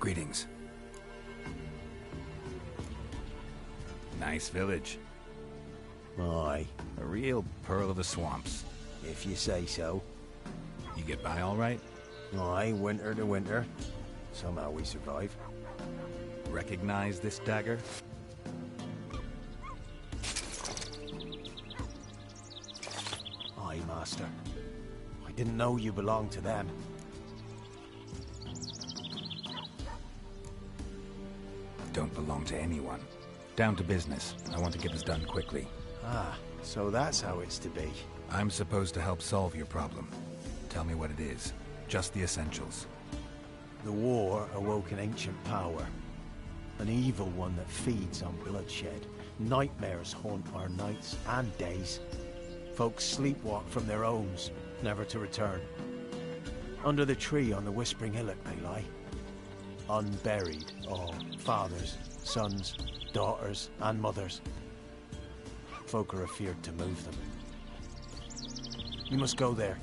Greetings. Nice village. Aye, A real pearl of the swamps. if you say so. You get by all right? Aye, winter to winter. Somehow we survive. Recognize this dagger? Aye, master. I didn't know you belonged to them. Don't belong to anyone. Down to business. I want to get this done quickly. Ah, so that's how it's to be. I'm supposed to help solve your problem. Tell me what it is. Just the essentials. The war awoke an ancient power. An evil one that feeds on bloodshed. Nightmares haunt our nights and days. Folks sleepwalk from their homes, never to return. Under the tree on the Whispering Hillock they lie. Unburied, all. Fathers, sons, daughters, and mothers. Folk are afeard to move them. We must go there.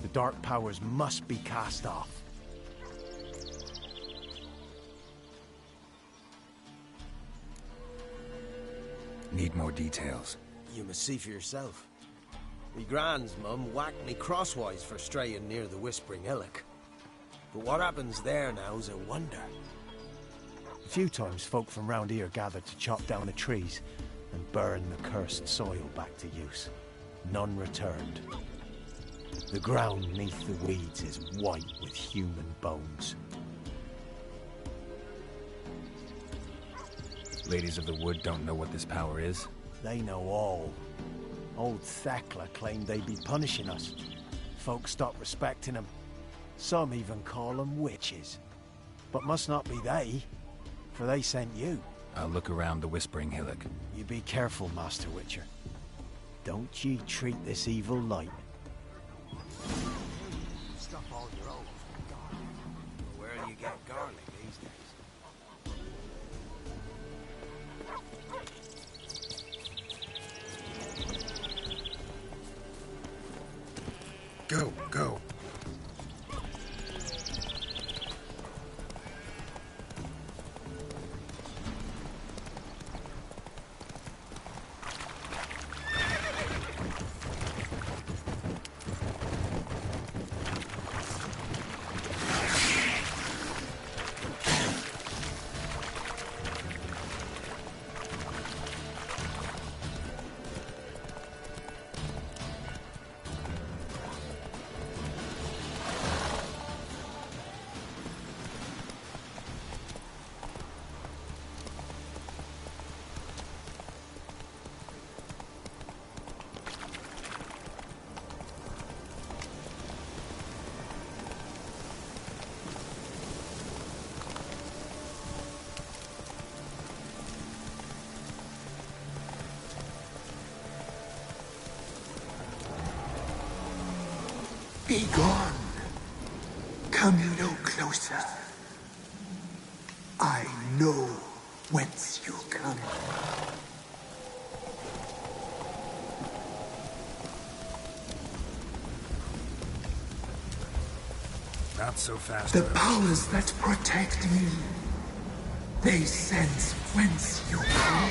The dark powers must be cast off. Need more details. You must see for yourself. Me grand's mum whacked me crosswise for straying near the Whispering Hillock. But what happens there now's a wonder. A few times folk from round here gathered to chop down the trees and burn the cursed soil back to use. None returned. The ground neath the weeds is white with human bones. Ladies of the Wood don't know what this power is? They know all. Old Thekla claimed they'd be punishing us. Folks stopped respecting them. Some even call them witches. But must not be they, for they sent you. I'll look around the Whispering Hillock. You be careful, Master Witcher. Don't ye treat this evil light. Stuff all your own. Where do you get garlic these days? Go, go. Be gone. Come no closer. I know whence you come. Not so fast. The powers that protect me, they sense whence you come.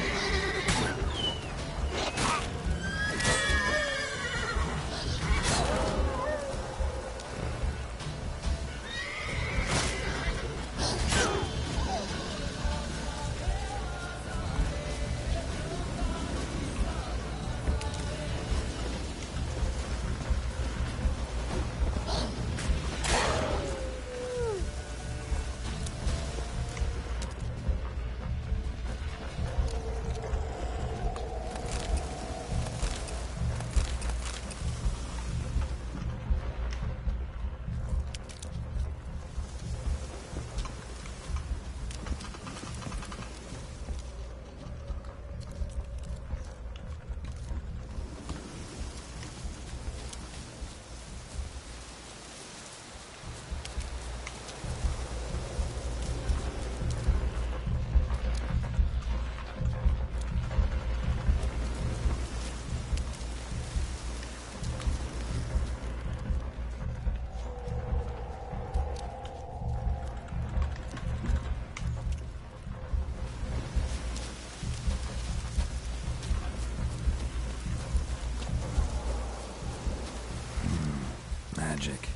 magic.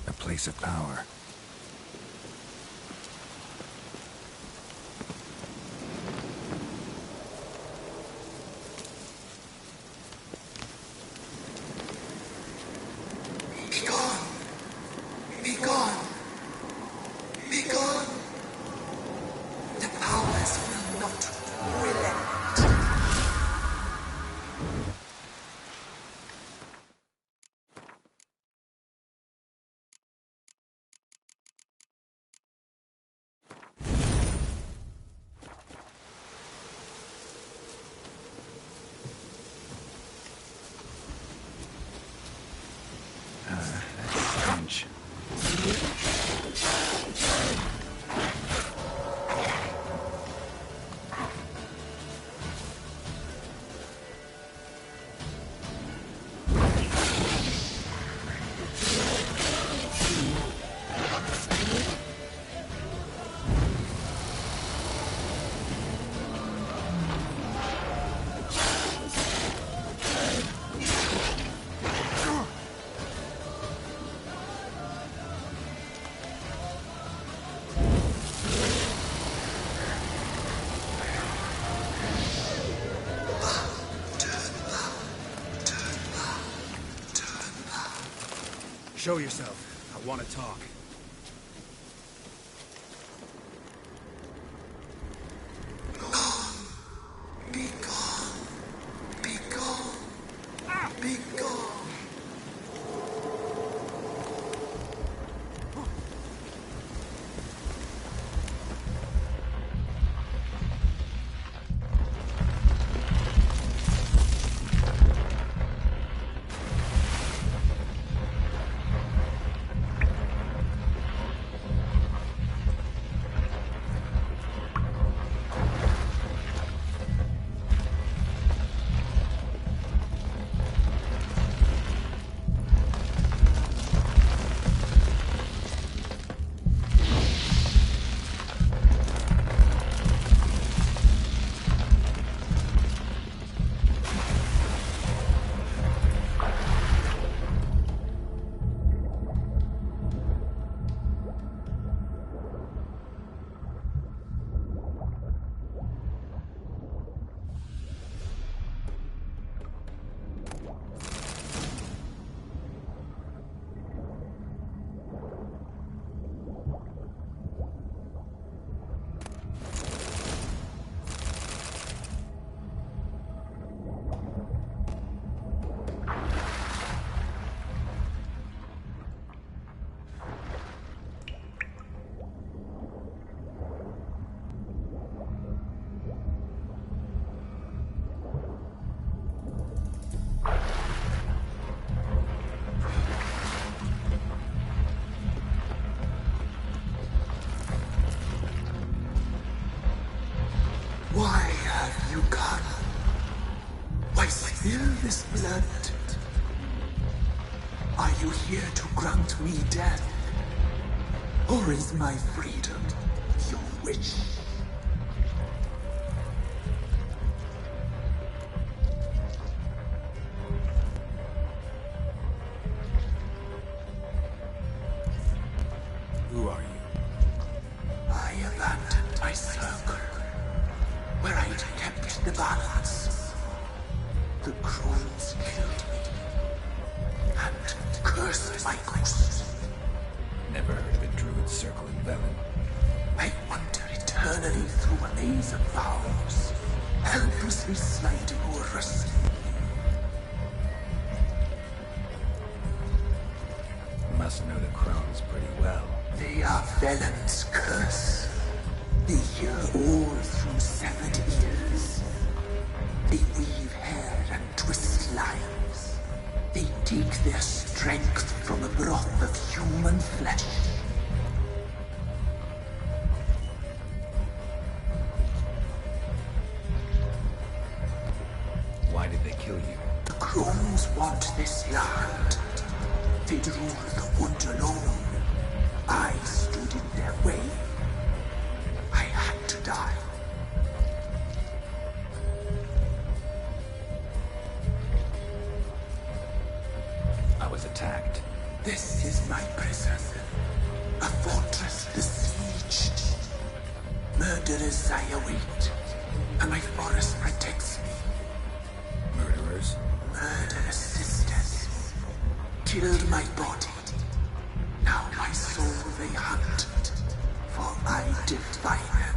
A place of power. Be gone! Be gone! Be gone! The powers will not relent. That's strange. Show yourself. I want to talk. Be gone! Be gone! Be gone! Why have you come? Why spill this blood? Are you here to grant me death? Or is my freedom your wish? Who are you? I abandoned my circle, where I'd kept the balance. The crones killed me, and cursed my ghost. Never heard of a druid circle in Velen. I wander eternally through a maze of vows, helplessly sliding over rust. Must know the crones pretty well. They are Velen's curse. They hear all through severed ears. They weave hair and twist lives. They take their strength from the broth of human flesh. Why did they kill you? The crones want this land. They'd rule the wood alone. I stood in their way. I had to die. I was attacked. This murderers I await, and my forest protects me. Murderers? Murderous sisters killed my body. Now my soul they hunt, for I defy them.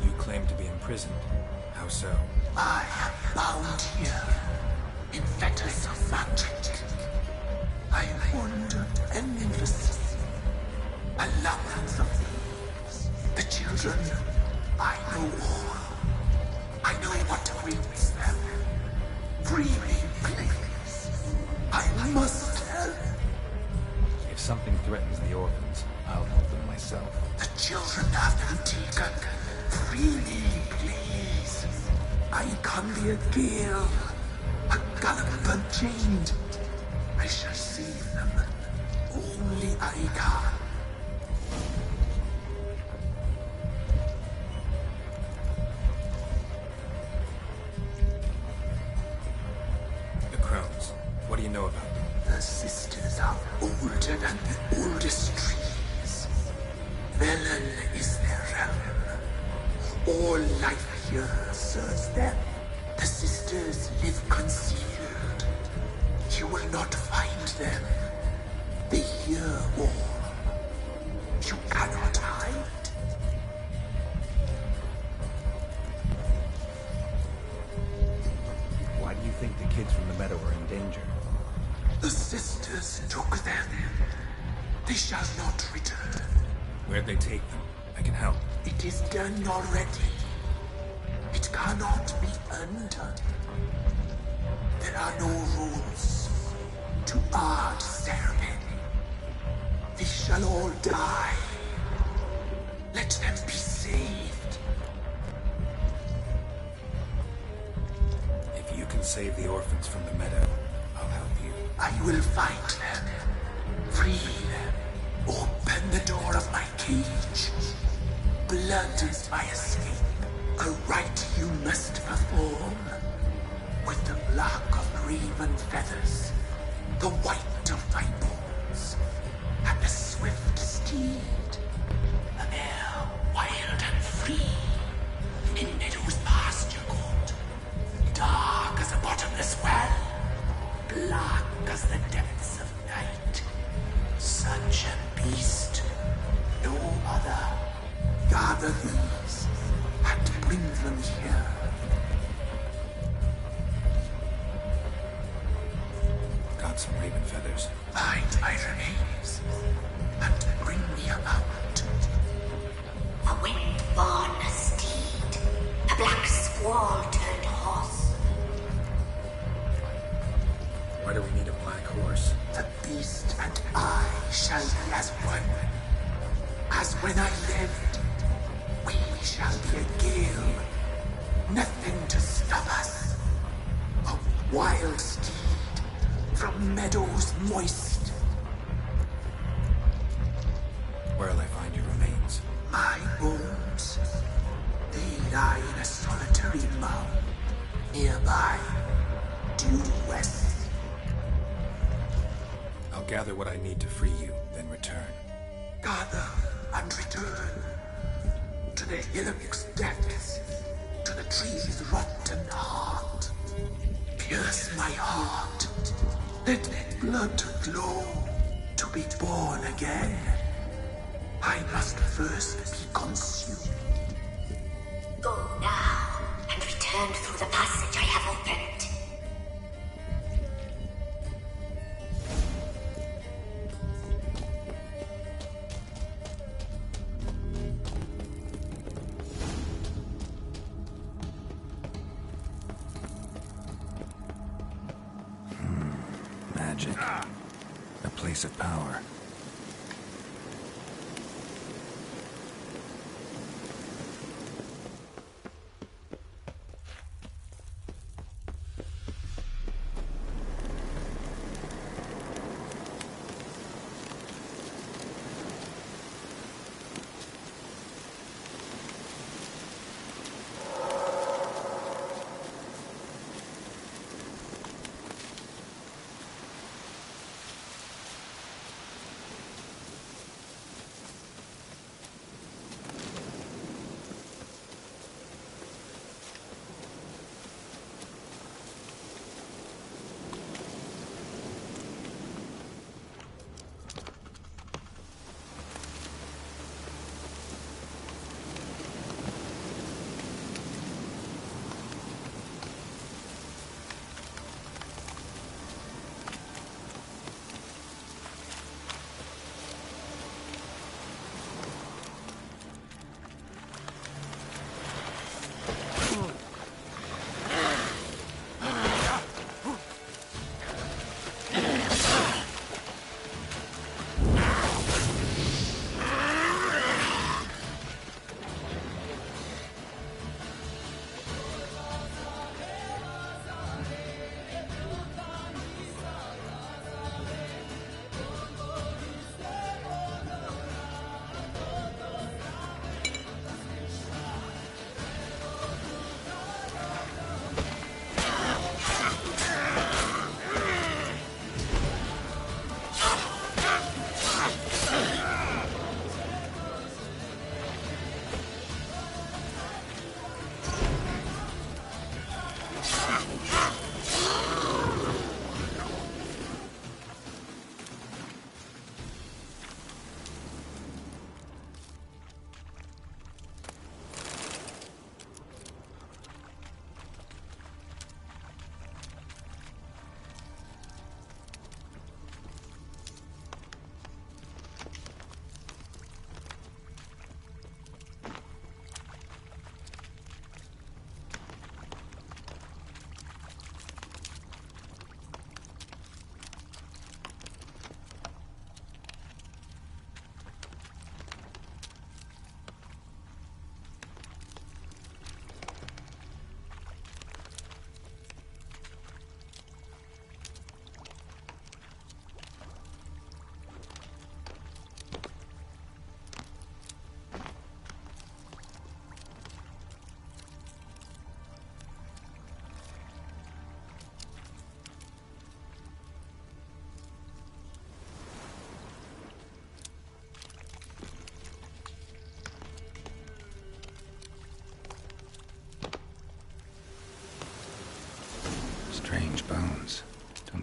You claim to be imprisoned. How so? I am bound here in fetters of magic. I wander endlessly along the fields. The children, I know all. I know what awaits them. Free me, please. I must help. If something threatens the orphans, I'll help them myself. The children have been taken. Free me, please. I can be a gale, a gallop unchained. I shall save them. Only I can. The crones. What do you know about them? The sisters are older than the oldest trees. Velen is their realm. All life here serves them. The sisters live concealed. You will not find them. They hear all. You cannot hide. Why do you think the kids from the meadow are in danger? The sisters took them. They shall not return. Where'd they take them? I can help. It is done already. It cannot be undone. There are no rules to our ceremony. They shall all die. Let them be saved. If you can save the orphans from the meadow, I'll help you. I will find them. Free them. Open the door of my cage. Blood is my escape. A rite you must perform. With the black of raven feathers, the white of my bones, and the swift steed. A mare wild and free, in meadows pasture gold, dark as a bottomless well, black as the depths of night. Such a beast, no other. Gather these and bring them here. Got some raven feathers. Find my remains and bring me about. A wind-born steed, a black squall turned horse. Why do we need a black horse? The beast and I shall be as one. As when I lived, we shall be a gale. Nothing to stop us. A wild steed from meadows moist. Where'll I find your remains? My bones, they lie in a solitary mound nearby, due west. I'll gather what I need to free you, then return. Gather and return to the hillock's depths, to the tree's rotten heart. Pierce my heart, let blood flow to be born again. I must first be consumed. Go now, and return through the passage I have opened. Magic. A place of power.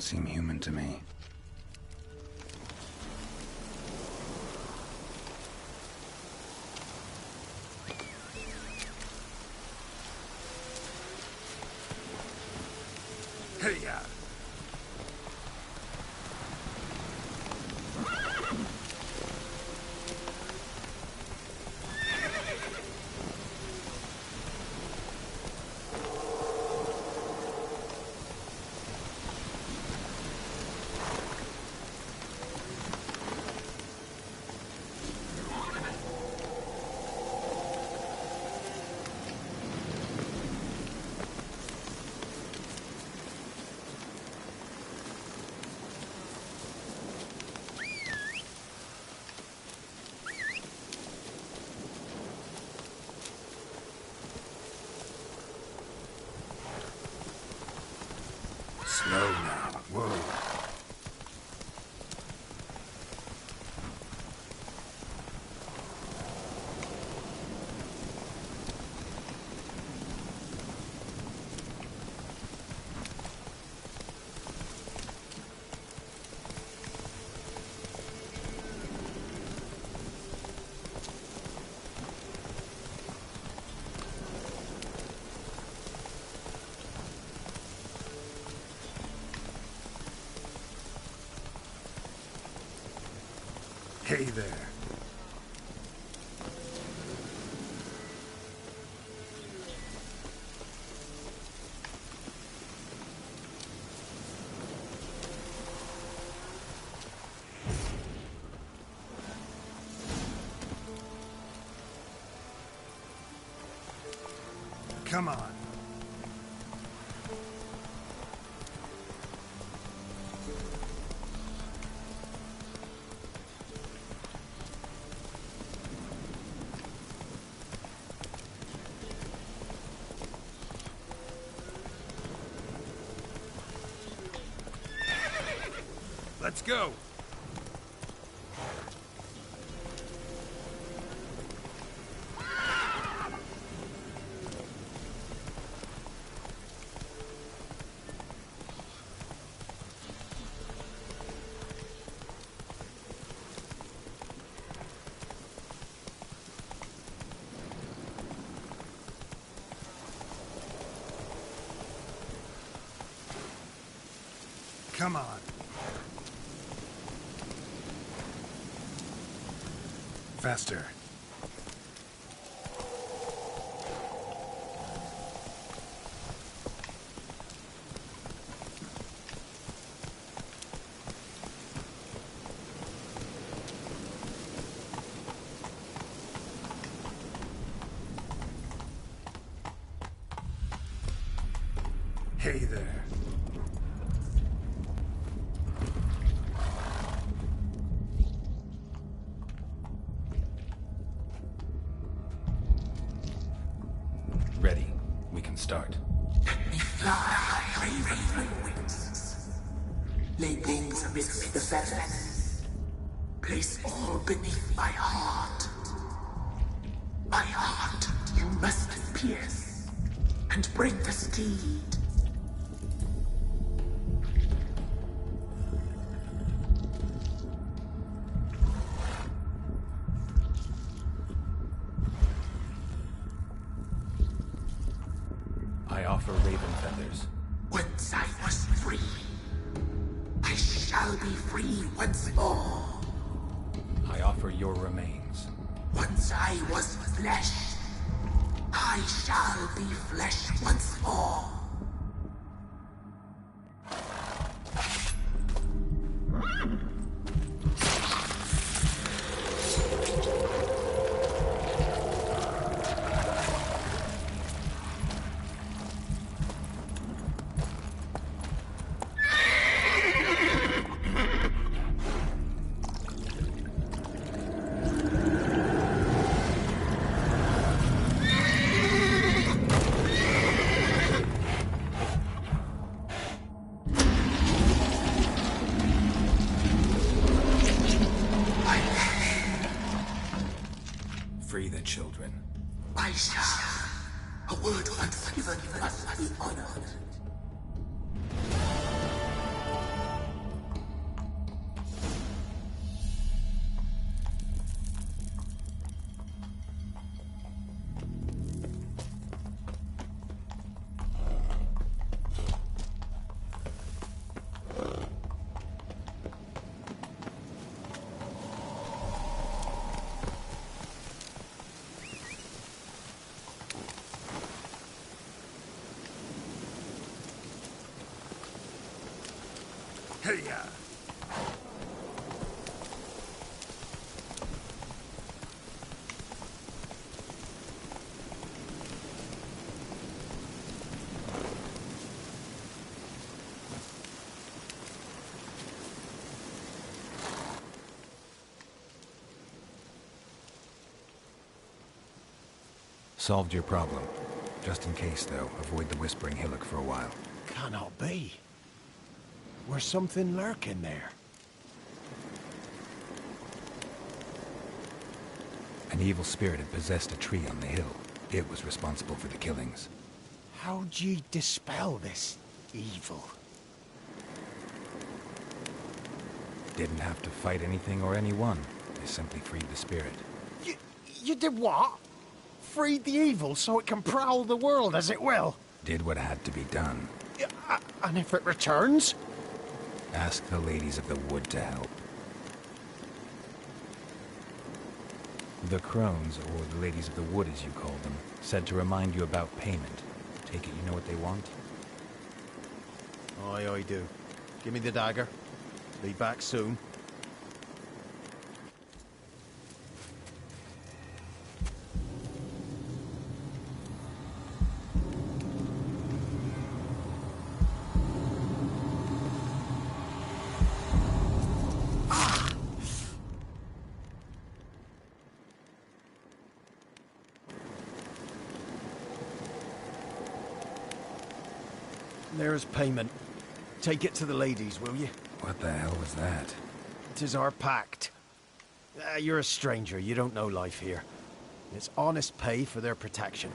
seem human to me. Hey, yeah. Slow now. Whoa. Hey there. Come on. Let's go. Come on. Faster. Hey there. Ready. We can start. Let me fly, raven wings. Lay wings amidst the feathers. Place all beneath my heart. My heart you must pierce, and bring the steed. I offer raven feathers. Once I was free, I shall be free once more. I offer your remains. Once I was flesh, I shall be flesh once more. Free the children. I shall. A word once given must be honored. Hey-ya! Solved your problem. Just in case, though, avoid the Whispering Hillock for a while. Cannot be. Where's something lurking there? An evil spirit had possessed a tree on the hill. It was responsible for the killings. How'd ye dispel this evil? Didn't have to fight anything or anyone. They simply freed the spirit. You did what? Freed the evil so it can prowl the world as it will? Did what had to be done. And if it returns? Ask the ladies of the wood to help. The crones, or the ladies of the wood as you call them, said to remind you about payment. Take it you know what they want? Aye, I do. Give me the dagger. Be back soon. There's payment. Take it to the ladies, will you? What the hell was that? 'Tis our pact. You're a stranger, you don't know life here. It's honest pay for their protection.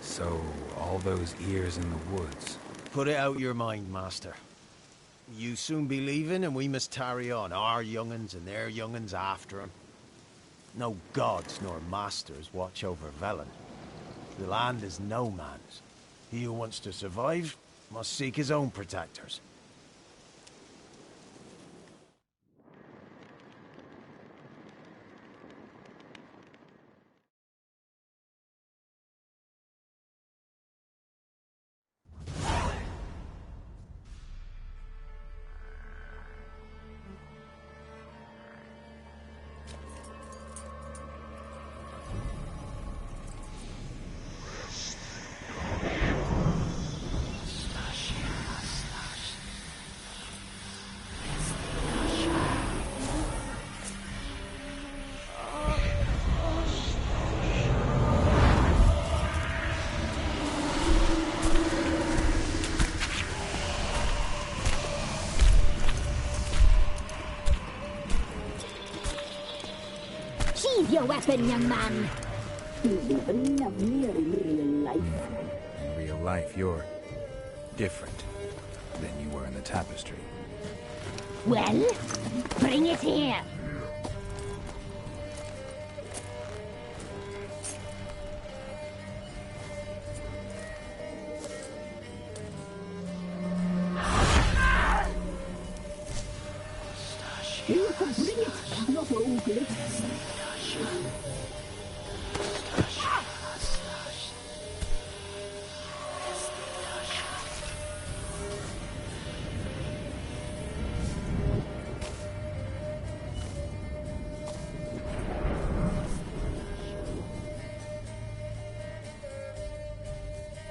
So, all those ears in the woods. Put it out your mind, master. You soon be leaving and we must tarry on, our young'uns and their young'uns after 'em. No gods nor masters watch over Velen. The land is no man's. He who wants to survive must seek his own protectors. Sheathe your weapon, young man. You've never loved me in real life. In real life, you're different than you were in the tapestry. Well, bring it here. You can bring it, not ogre.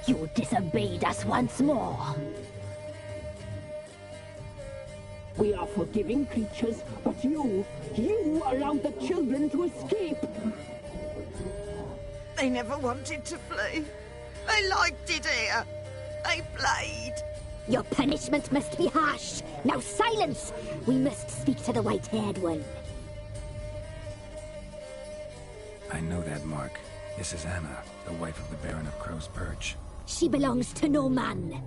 You disobeyed us once more. We are forgiving creatures, but you allowed the children to escape. They never wanted to flee. They liked it here. They played. Your punishment must be harsh. Now silence! We must speak to the white-haired one. I know that mark. This is Anna, the wife of the Baron of Crow's Perch. She belongs to no man.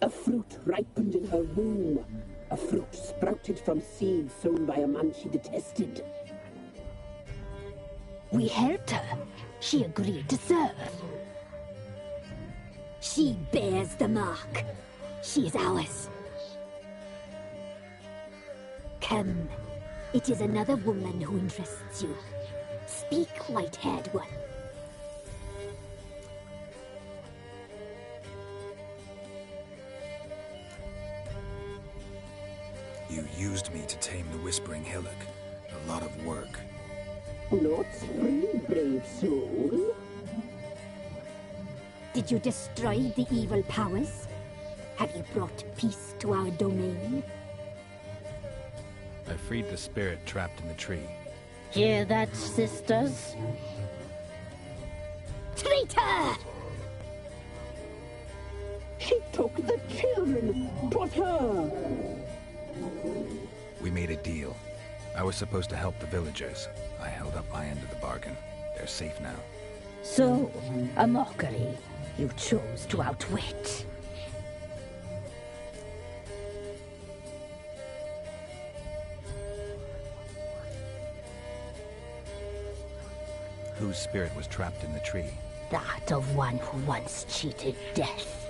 A fruit ripened in her womb. A fruit sprouted from seeds sown by a man she detested. We helped her. She agreed to serve. She bears the mark. She is ours. Come. It is another woman who interests you. Speak, white-haired one. used me to tame the Whispering Hillock. A lot of work. Not free, brave soul. Did you destroy the evil powers? Have you brought peace to our domain? I freed the spirit trapped in the tree. Hear that, sisters? Traitor! She took the children. But her. We made a deal. I was supposed to help the villagers. I held up my end of the bargain. They're safe now. So, a mockery you chose to outwit. Whose spirit was trapped in the tree? That of one who once cheated death.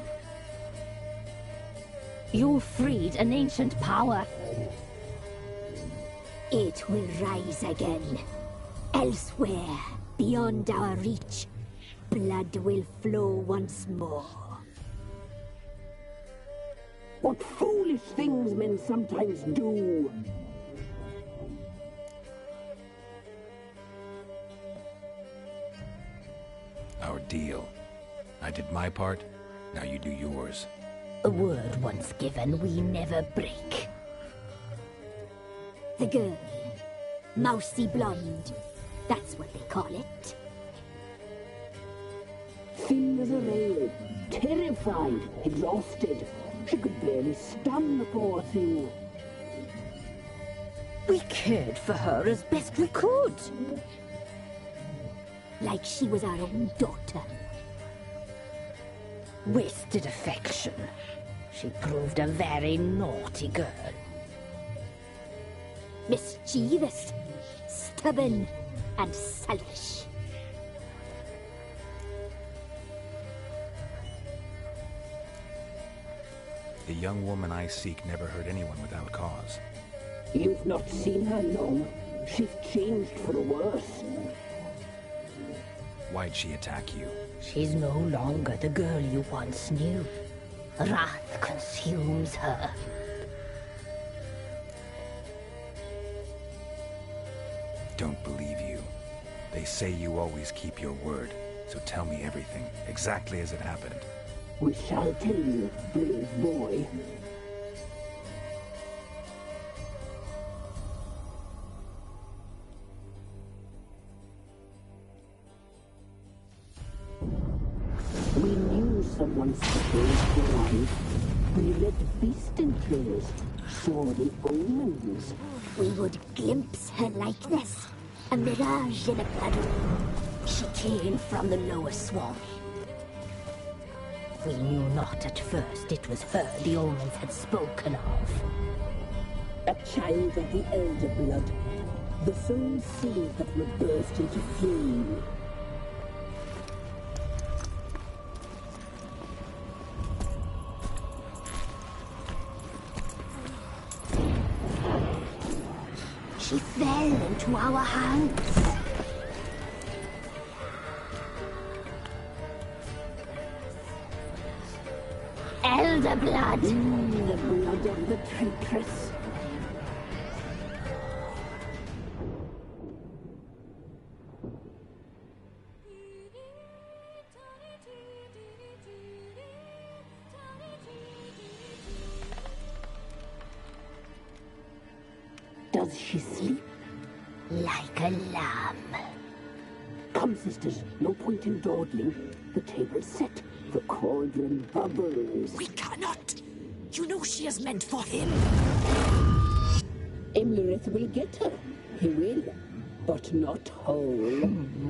You freed an ancient power. It will rise again. Elsewhere, beyond our reach, blood will flow once more. What foolish things men sometimes do. Our deal. I did my part, now you do yours. A word once given, we never break. The girl. Mousy blonde. That's what they call it. Thin as a rail, terrified, exhausted. She could barely stand, the poor thing. We cared for her as best we could. Like she was our own daughter. Wasted affection. She proved a very naughty girl. Mischievous, stubborn, and selfish. The young woman I seek never hurt anyone without cause. You've not seen her long. She's changed for the worse. Why'd she attack you? She's no longer the girl you once knew. Wrath consumes her. Don't believe you. They say you always keep your word, so tell me everything, exactly as it happened. We shall tell you, brave boy. We knew someone supposed to arrive. We led beast enclosed, saw the omens. We would glimpse her likeness, a mirage in a puddle. She came from the lower swamp. We knew not at first it was her the omens had spoken of. A child of the elder blood, the soul seed that would burst into flame. She fell into our hands. Elder blood! The blood of the traitress. Does she sleep? Like a lamb. Come, sisters, no point in dawdling. The table's set. The cauldron bubbles. We cannot. You know she is meant for him. Emlyrith will get her. He will, but not whole.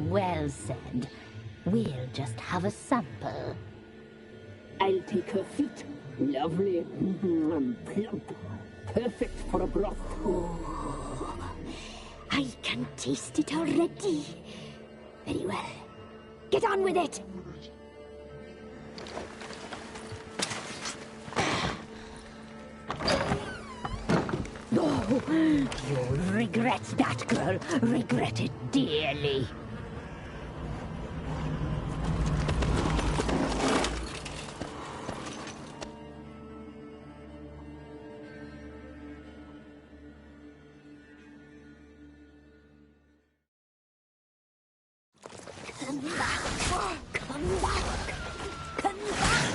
Well said. We'll just have a sample. I'll take her feet. Lovely. Plump. Perfect for a broth. I can taste it already. Very well. Get on with it! Oh, you'll regret that, girl. Regret it dearly. back! Come back! Come back!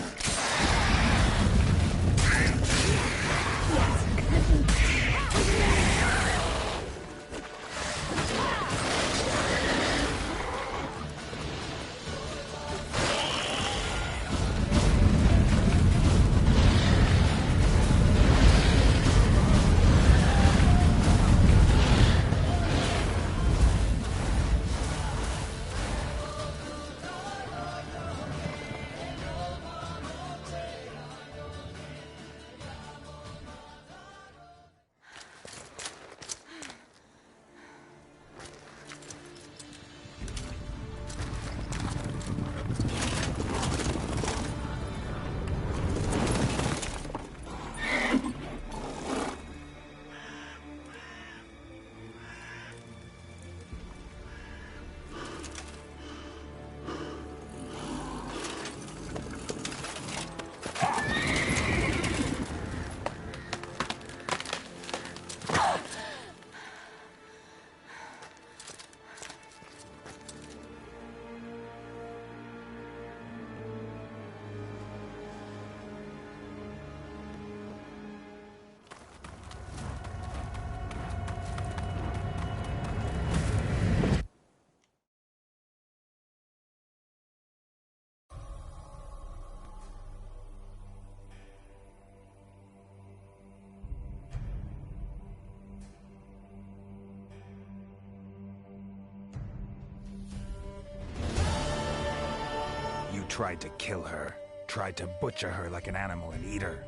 Tried to kill her. Tried to butcher her like an animal and eat her.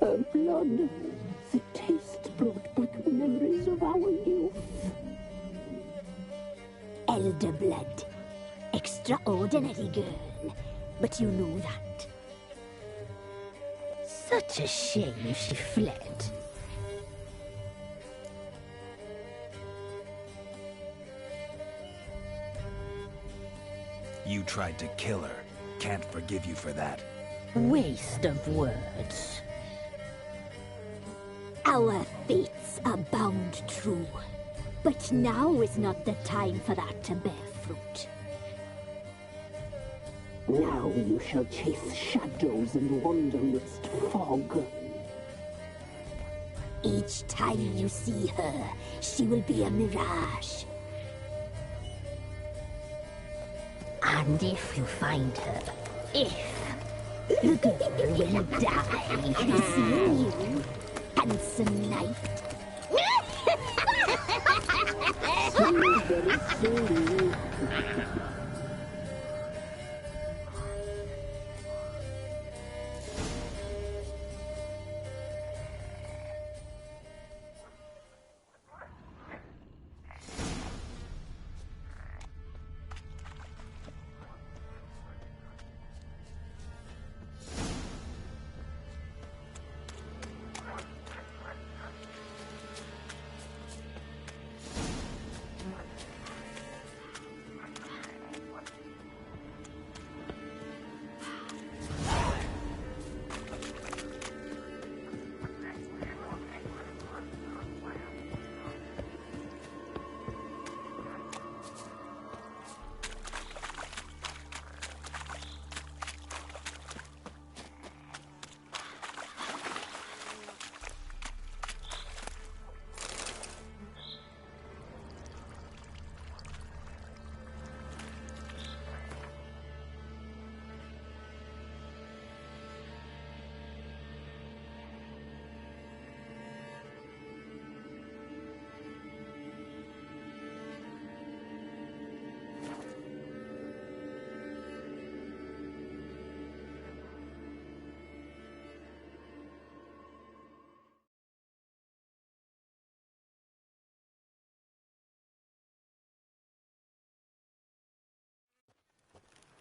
Her blood, the taste brought back memories of our youth. Elder blood. Extraordinary girl. But you know that. Such a shame she fled. You tried to kill her. Can't forgive you for that. Waste of words. Our fates are bound true. But now is not the time for that to bear fruit. Now you shall chase shadows and wander midst fog. Each time you see her, she will be a mirage. And if you find her, the girl will die. Be seeing you, handsome knight. Very soon.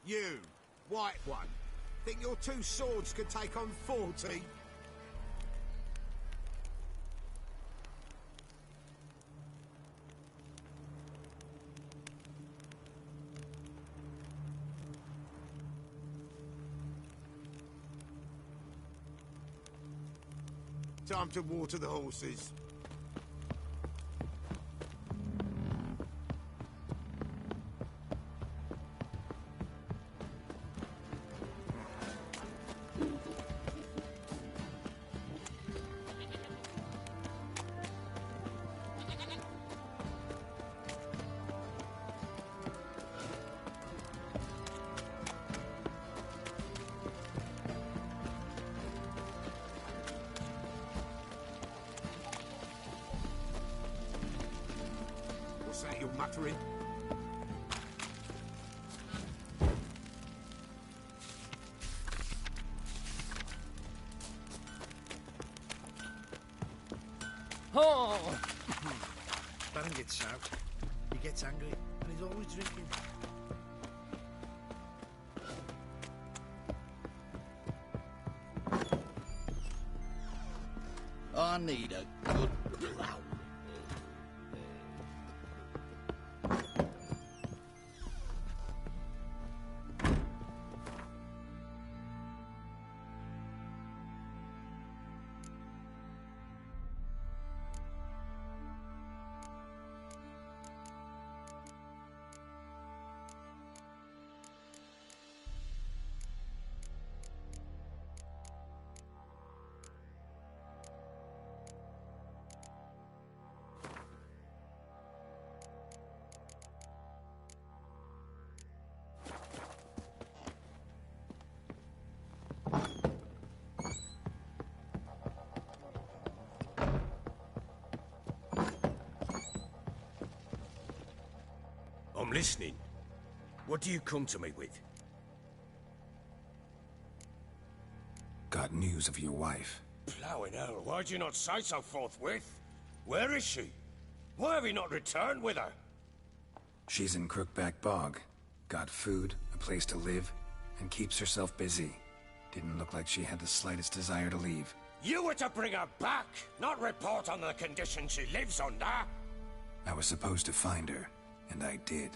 You, white one, think your two swords could take on 40? Time to water the horses. muttering. Oh! Baron gets out. He gets angry, and he's always drinking. I need a good plow. I'm listening. What do you come to me with? Got news of your wife. Plowing hell, why'd you not say so forthwith? Where is she? Why have you not returned with her? She's in Crookback Bog. Got food, a place to live, and keeps herself busy. Didn't look like she had the slightest desire to leave. You were to bring her back, not report on the conditions she lives under. I was supposed to find her, and I did.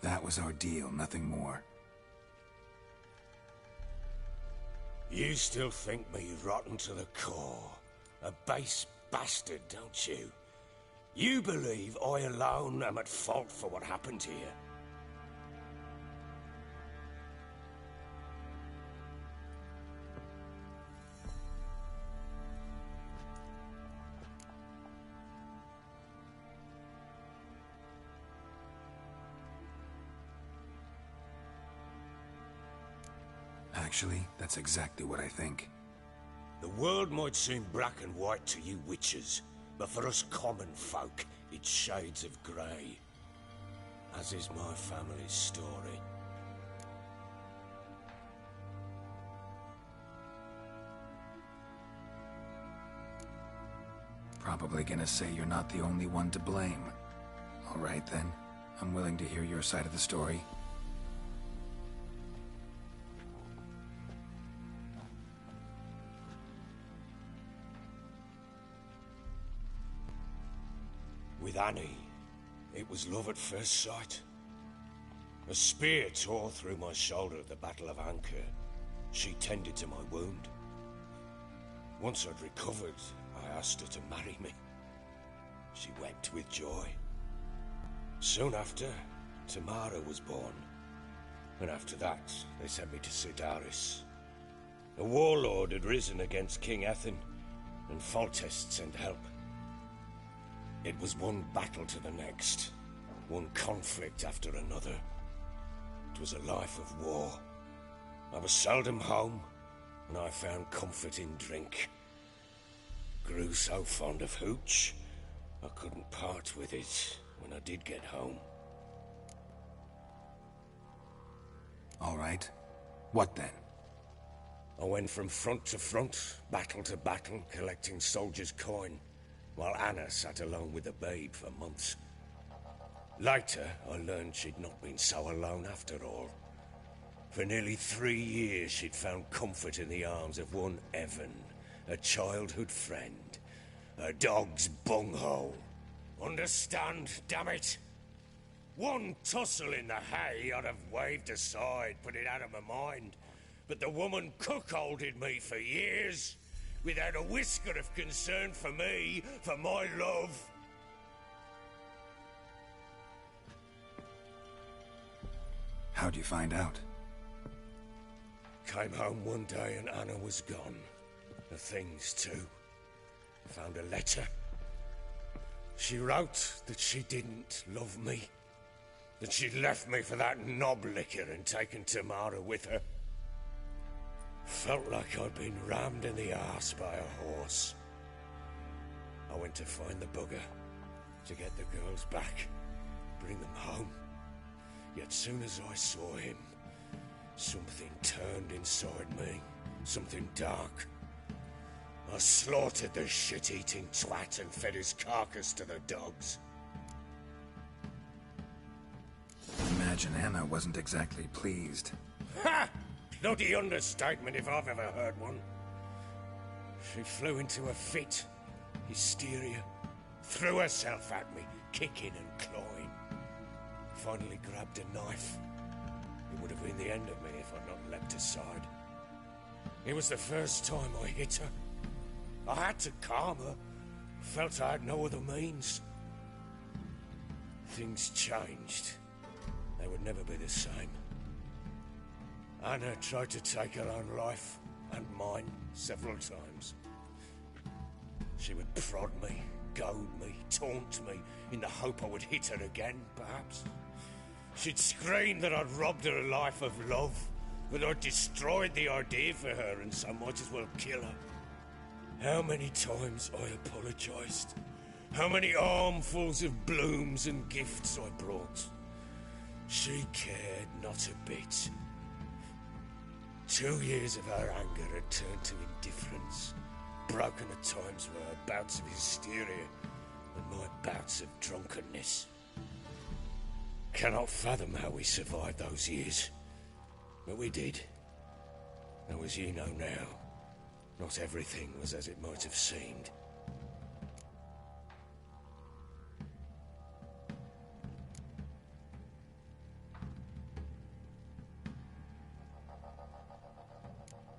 That was our deal, nothing more. You still think me rotten to the core. A base bastard, don't you? You believe I alone am at fault for what happened here. Actually, that's exactly what I think. The world might seem black and white to you witches, but for us common folk, it's shades of grey. As is my family's story. Probably gonna say you're not the only one to blame. All right then, I'm willing to hear your side of the story. With Annie, it was love at first sight. A spear tore through my shoulder at the Battle of Anchor. She tended to my wound. Once I'd recovered, I asked her to marry me. She wept with joy. Soon after, Tamara was born. And after that, they sent me to Sidaris. A warlord had risen against King Ethan, and Foltest sent help. It was one battle to the next, one conflict after another. It was a life of war. I was seldom home, and I found comfort in drink. Grew so fond of hooch, I couldn't part with it when I did get home. All right. What then? I went from front to front, battle to battle, collecting soldiers' coin, while Anna sat alone with the babe for months. Later, I learned she'd not been so alone after all. For nearly 3 years, she'd found comfort in the arms of one Evan, a childhood friend. A dog's bunghole. Understand, damn it? One tussle in the hay I'd have waved aside, put it out of my mind. But the woman cuckolded me for years, without a whisker of concern for me, for my love. How'd you find out? Came home one day and Anna was gone. The things too. Found a letter. She wrote that she didn't love me. That she'd left me for that knob licker and taken Tamara with her. Felt like I'd been rammed in the arse by a horse. I went to find the bugger, to get the girls back. bring them home. Yet soon as I saw him, something turned inside me. Something dark. I slaughtered the shit-eating twat and fed his carcass to the dogs. Imagine Anna wasn't exactly pleased. Ha! Bloody understatement if I've ever heard one. She flew into a fit. Hysteria. Threw herself at me, kicking and clawing. Finally grabbed a knife. It would have been the end of me if I'd not leapt aside. It was the first time I hit her. I had to calm her. Felt I had no other means. Things changed. They would never be the same. Anna tried to take her own life, and mine, several times. She would prod me, goad me, taunt me, in the hope I would hit her again, perhaps. She'd scream that I'd robbed her life of love, that I'd destroyed the idea for her, and so might as well kill her. How many times I apologized. How many armfuls of blooms and gifts I brought. She cared not a bit. 2 years of her anger had turned to indifference, broken at times by her bouts of hysteria and my bouts of drunkenness. Cannot fathom how we survived those years, but we did. Though as you know now, not everything was as it might have seemed.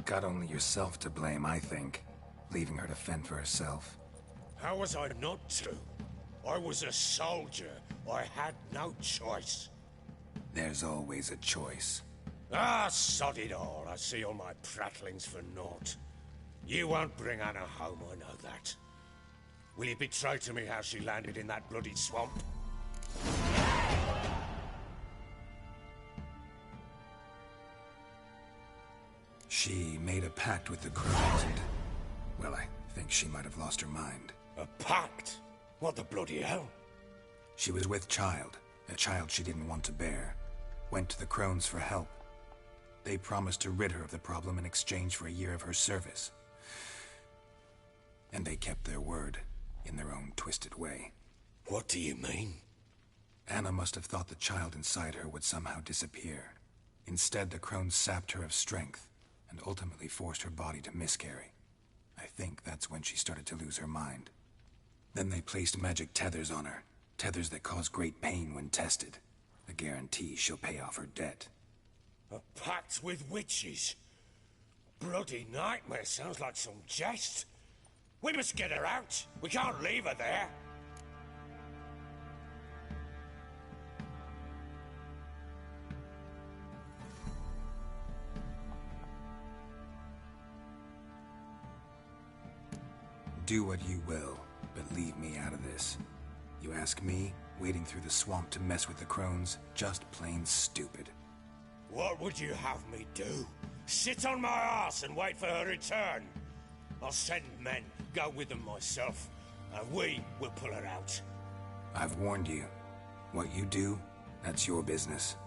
Got only yourself to blame, I think. Leaving her to fend for herself. How was I not to? I was a soldier. I had no choice. There's always a choice. Ah, sod it all. I see all my prattlings for naught. You won't bring Anna home, I know that. Will you betray to me how she landed in that bloody swamp? She made a pact with the crows and... well, I think she might have lost her mind. A pact? What the bloody hell? She was with child, a child she didn't want to bear. Went to the crones for help. They promised to rid her of the problem in exchange for a year of her service. And they kept their word, in their own twisted way. What do you mean? Anna must have thought the child inside her would somehow disappear. Instead, the crones sapped her of strength, and ultimately forced her body to miscarry. I think that's when she started to lose her mind. Then they placed magic tethers on her, tethers that cause great pain when tested. A guarantee she'll pay off her debt. A pact with witches? Bloody nightmare, sounds like some jest. We must get her out. We can't leave her there. Do what you will, but leave me out of this. You ask me, wading through the swamp to mess with the crones, just plain stupid. What would you have me do? Sit on my ass and wait for her return? I'll send men, go with them myself, and we will pull her out. I've warned you. What you do, that's your business.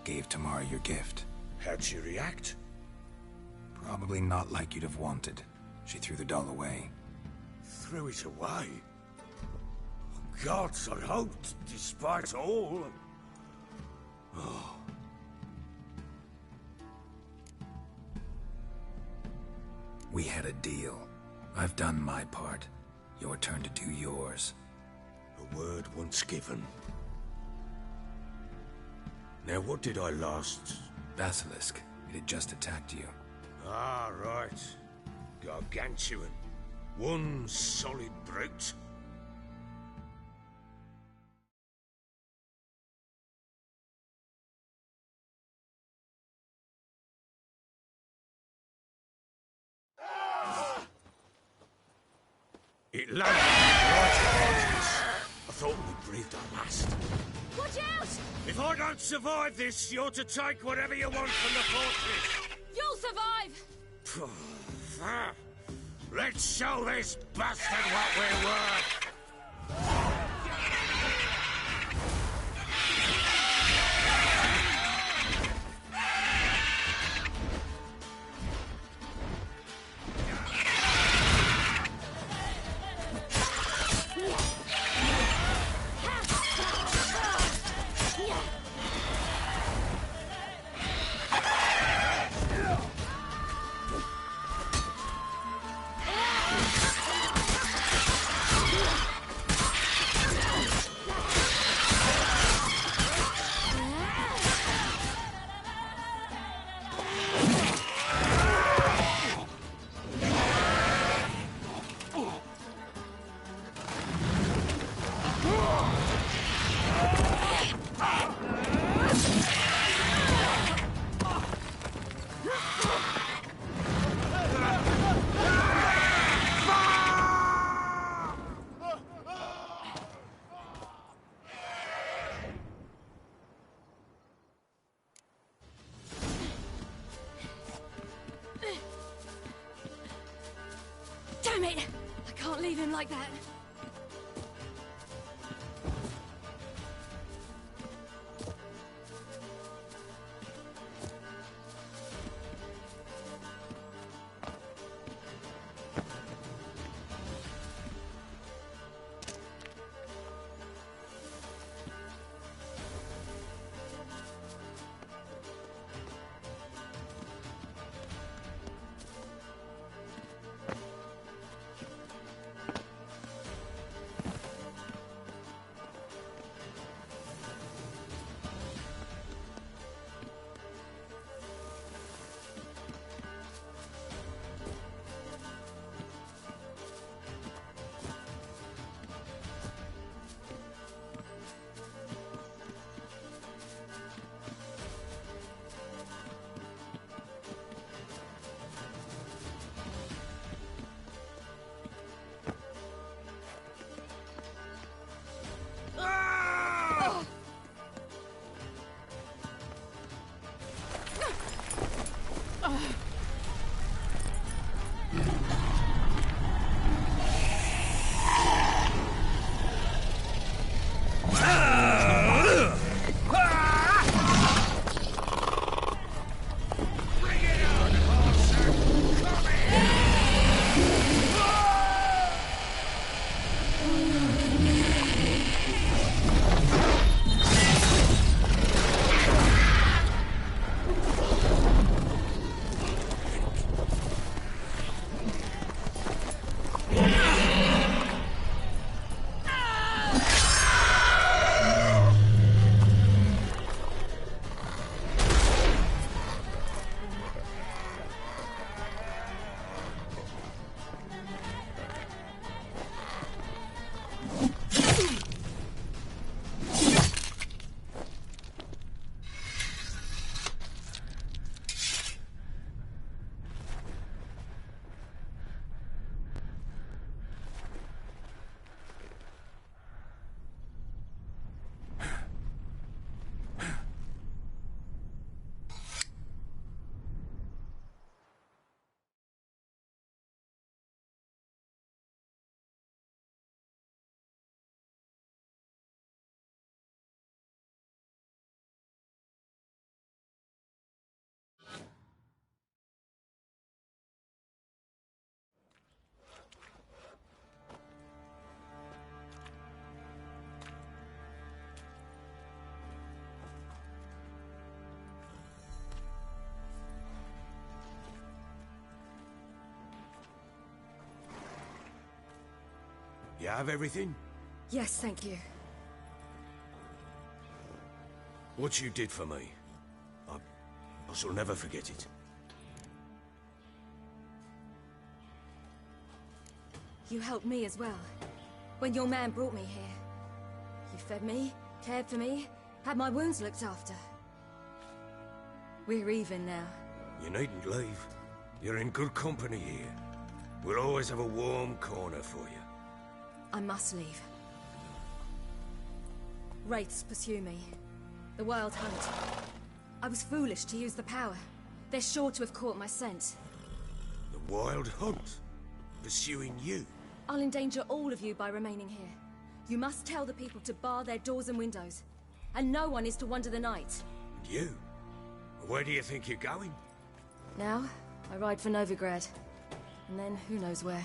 Gave Tamara your gift. How'd she react? Probably not like you'd have wanted. She threw the doll away. Threw it away? Gods, I hoped, despite all. Oh. We had a deal. I've done my part. Your turn to do yours. A word once given. Now, what did I last... Basilisk. It had just attacked you. Ah, right. Gargantuan. One solid brute. It landed right behind us. I thought we breathed our last. Watch out! If I don't survive this, you're to take whatever you want from the fortress. You'll Let's show this bastard what we're worth! Damn it! I can't leave him like that. You have everything? Yes, thank you. What you did for me, I shall never forget it. You helped me as well. When your man brought me here. You fed me, cared for me, had my wounds looked after. We're even now. You needn't leave. You're in good company here. We'll always have a warm corner for you. I must leave. Wraiths pursue me. The Wild Hunt. I was foolish to use the power. They're sure to have caught my scent. wild hunt, pursuing you. I'll endanger all of you by remaining here. You must tell the people to bar their doors and windows. And no one is to wander the night. And you? Where do you think you're going? Now, I ride for Novigrad. And then, who knows where.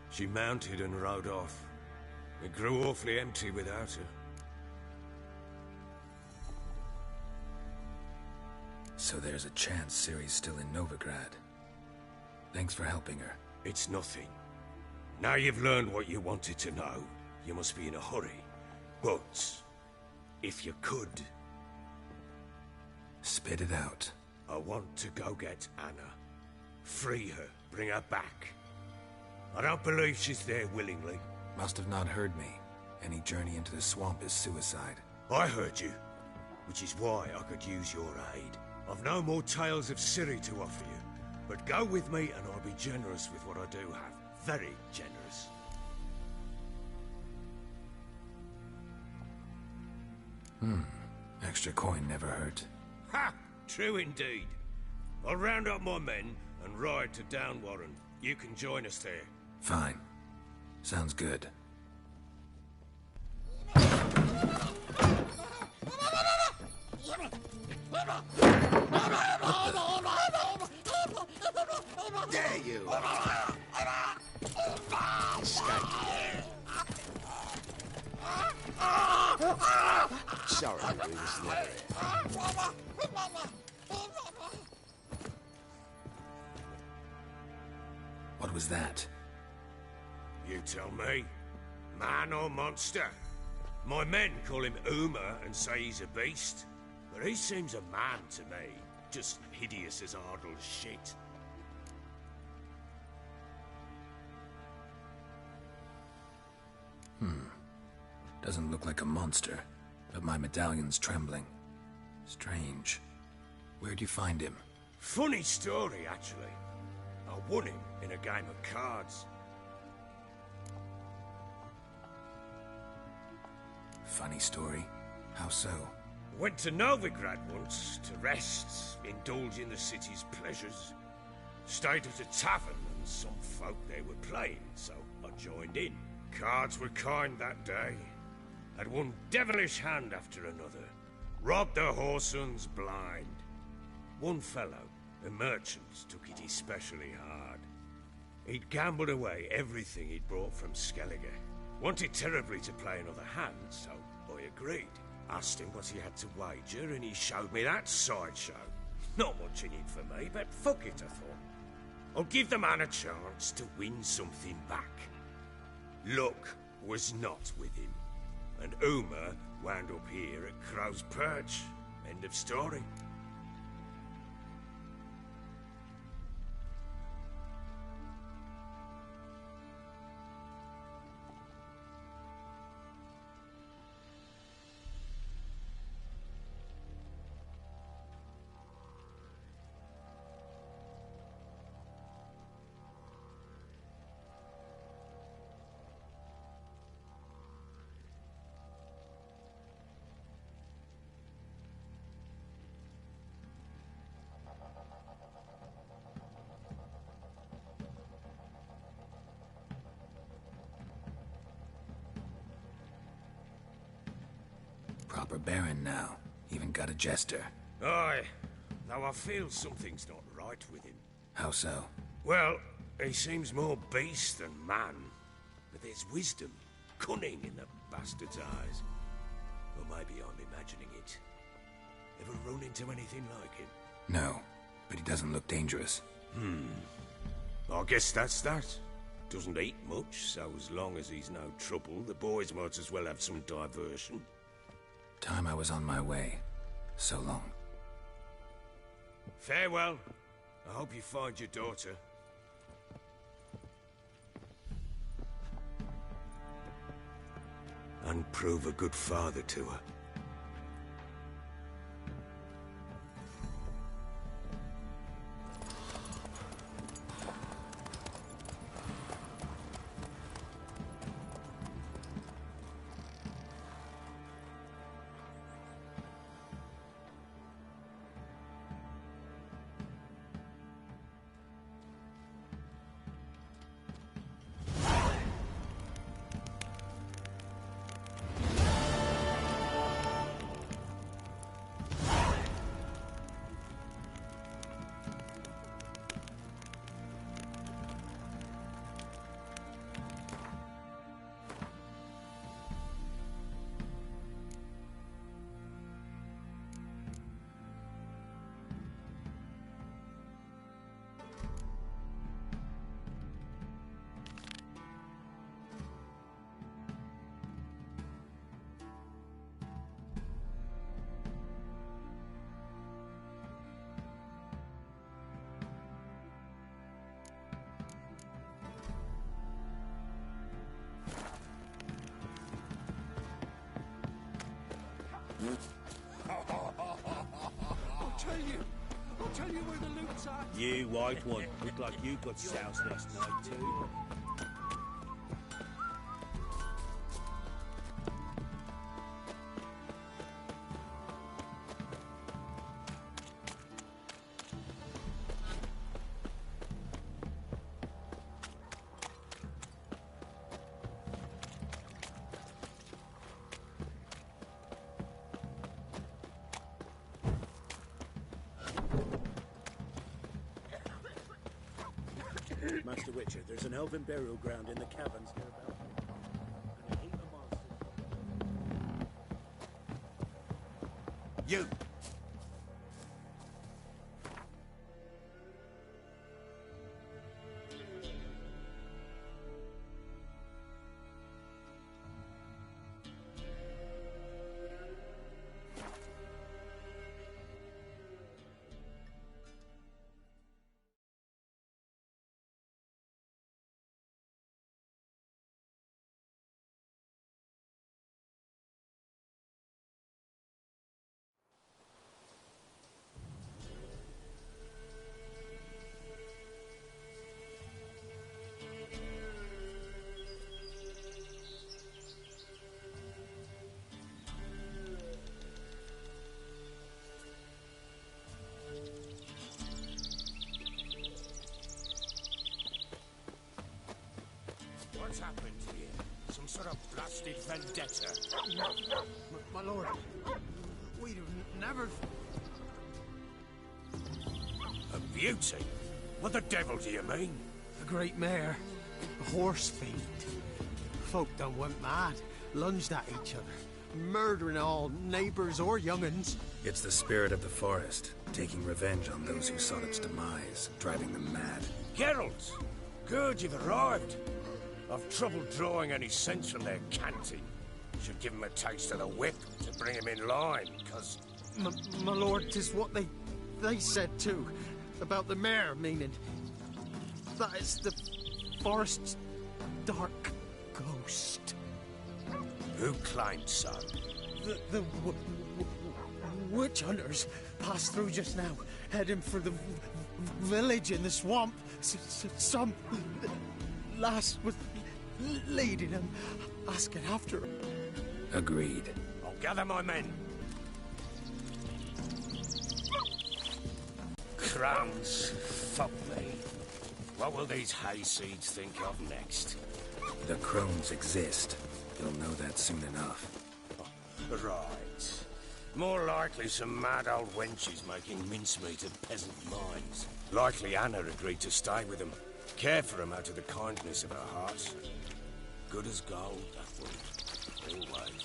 She mounted and rode off. It grew awfully empty without her. So there's a chance Ciri's still in Novigrad. Thanks for helping her. It's nothing. Now you've learned what you wanted to know, you must be in a hurry. But, if you could... Spit it out. I want to go get Anna. Free her, bring her back. I don't believe she's there willingly. Must have not heard me. Any journey into the swamp is suicide. I heard you, which is why I could use your aid. I've no more tales of Ciri to offer you, but go with me and I'll be generous with what I do have. Very generous. Extra coin never hurt. Ha! True indeed. I'll round up my men and ride to Downwarren. You can join us there. Fine. Sounds good. Dare you! Sorry, we was never here. What was that? You tell me. Man or monster? My men call him Uma and say he's a beast. But he seems a man to me. Just hideous as Ardle's shit. Doesn't look like a monster, but my medallion's trembling. Strange. Where'd you find him? Funny story, actually. I won him in a game of cards. Funny story? How so? Went to Novigrad once to rest, indulge in the city's pleasures. Stayed at a tavern and some folk there were playing, so I joined in. Cards were kind that day. Had one devilish hand after another. Robbed the whoresun's blind. One fellow, a merchant, took it especially hard. He'd gambled away everything he'd brought from Skellige. Wanted terribly to play another hand, so I agreed. Asked him what he had to wager, and he showed me that sideshow. Not much in it for me, but fuck it, I thought. I'll give the man a chance to win something back. Luck was not with him, and Uma wound up here at Crow's Perch. End of story. Proper baron now. Even got a jester. Aye. Though I feel something's not right with him. How so? Well, he seems more beast than man. But there's wisdom, cunning in the bastard's eyes. Or maybe I'm imagining it. Ever run into anything like him? No, but he doesn't look dangerous. I guess that's that. Doesn't eat much, so as long as he's no trouble, the boys might as well have some diversion. Time I was on my way. So long. Farewell. I hope you find your daughter. And prove a good father to her. I'll tell you where the loot's at. You white one. Look like you got soused last night too. Master Witcher, there's an elven burial ground in the caverns hereabouts. And a heap of monsters. You! What's happened here? Some sort of blasted vendetta? My lord, we'd have never... A beauty? What the devil do you mean? The great mare, a horse fiend. Folk done went mad, lunged at each other, murdering all neighbours or young'uns. It's the spirit of the forest, taking revenge on those who sought its demise, driving them mad. Geralt! Good, you've arrived. I've trouble drawing any sense from their canting. Should give 'em a taste of the whip to bring 'em in line, 'cause... My lord, 'tis what they said too, about the mare, meaning that it's the forest's dark ghost. Who claimed so? The witch hunters passed through just now, heading for the village in the swamp. Some lass was leading them, asking after her. Agreed. I'll gather my men. Crumbs, fuck me. What will these hayseeds think of next? The crones exist. You'll know that soon enough. Right. More likely some mad old wenches making mincemeat of peasant minds. Likely Anna agreed to stay with them. Care for them out of the kindness of her heart. Good as gold, that woman. Always.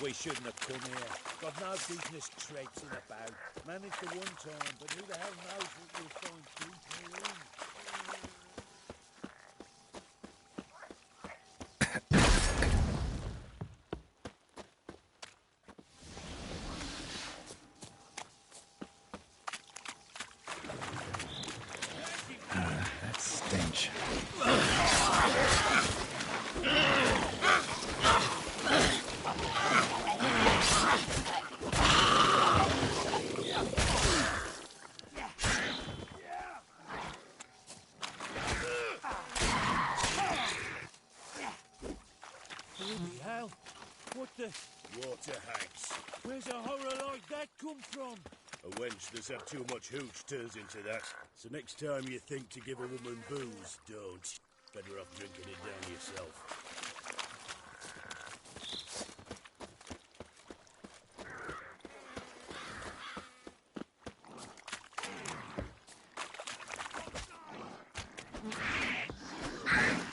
We shouldn't have come here. Got no business traipsing about. Managed the one time, but who the hell knows what we'll find deep here? That stench. Bloody hell! What the... Water hags. Where's a horror like that come from? A wench that's had too much hooch turns into that. So next time you think to give a woman booze, don't. Better off drinking it down yourself.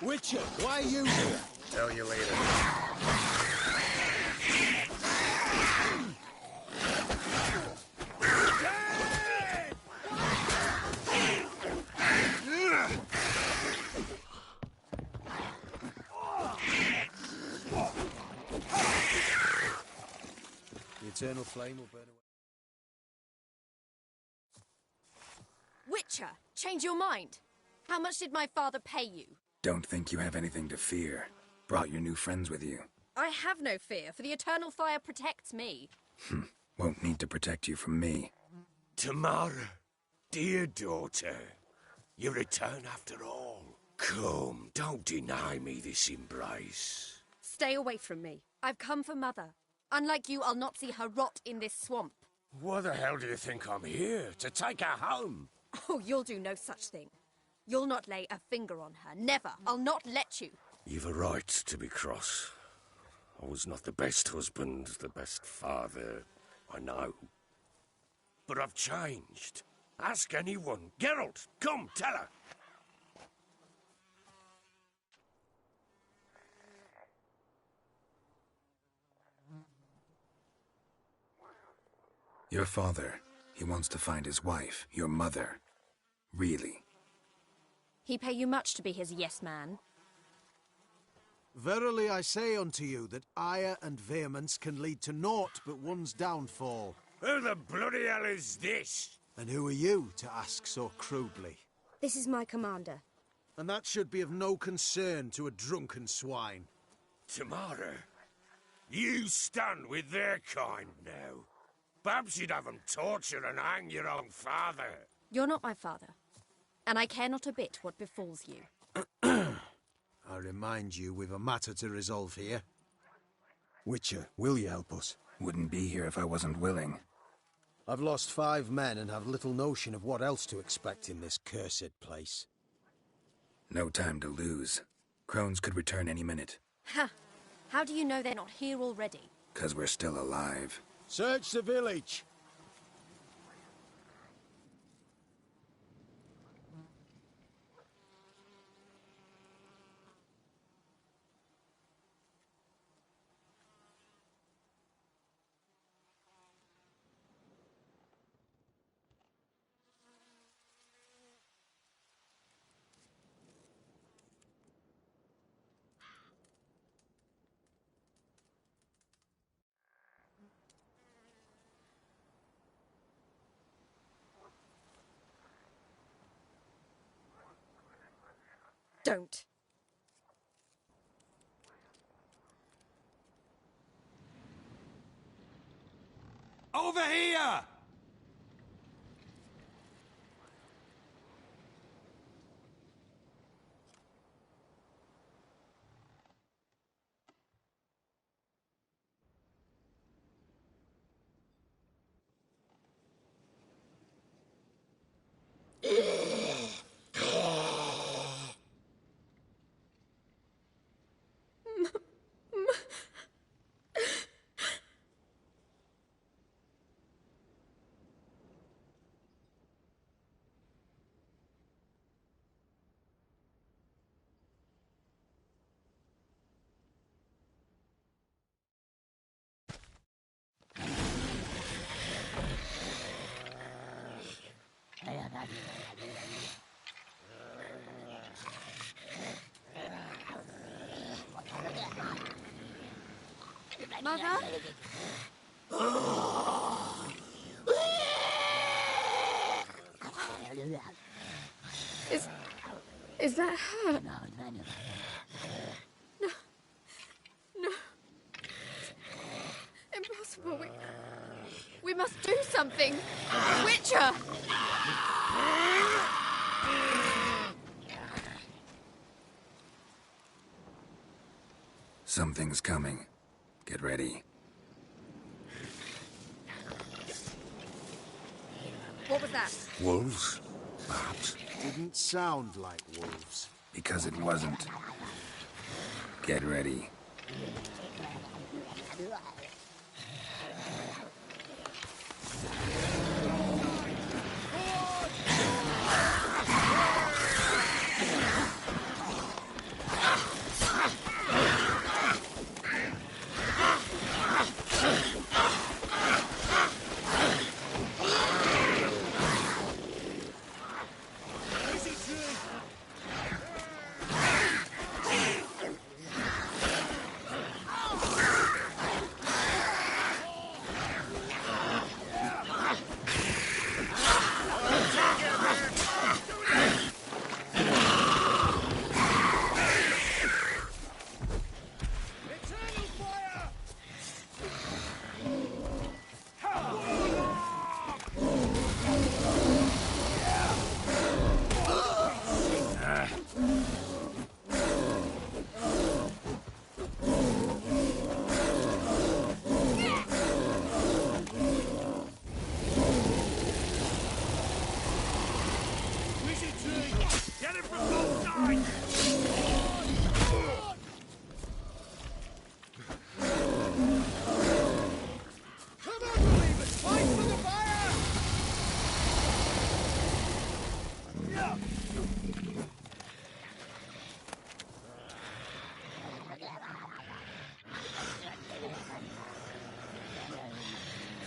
Witcher, why are you here? Tell you later. The eternal flame will burn away. Witcher, change your mind. How much did my father pay you? Don't think you have anything to fear. Brought your new friends with you. I have no fear, for the eternal fire protects me. Won't need to protect you from me. Tamara, dear daughter, you return after all. Come, don't deny me this embrace. Stay away from me. I've come for Mother. Unlike you, I'll not see her rot in this swamp. What the hell do you think I'm here? To take her home? Oh, you'll do no such thing. You'll not lay a finger on her. Never. I'll not let you. You've a right to be cross. I was not the best husband, the best father, I know. But I've changed. Ask anyone. Geralt, come, tell her. Your father, he wants to find his wife, your mother. Really. He pay you much to be his yes man. Verily I say unto you that ire and vehemence can lead to naught but one's downfall. Who the bloody hell is this? And who are you to ask so crudely? This is my commander. And that should be of no concern to a drunken swine. Tamara, you stand with their kind now. Perhaps you'd have them torture and hang your own father. You're not my father, and I care not a bit what befalls you. I remind you we've a matter to resolve here. Witcher, will you help us? Wouldn't be here if I wasn't willing. I've lost 5 men and have little notion of what else to expect in this cursed place. No time to lose. Crones could return any minute. Ha! How do you know they're not here already? 'Cause we're still alive. Search the village! Don't. Over here! Mother? Is that her? No. No. Impossible. We must do something. Witcher! Something's coming. Get ready. What was that? Wolves? Perhaps. Didn't sound like wolves. Because it wasn't. Get ready.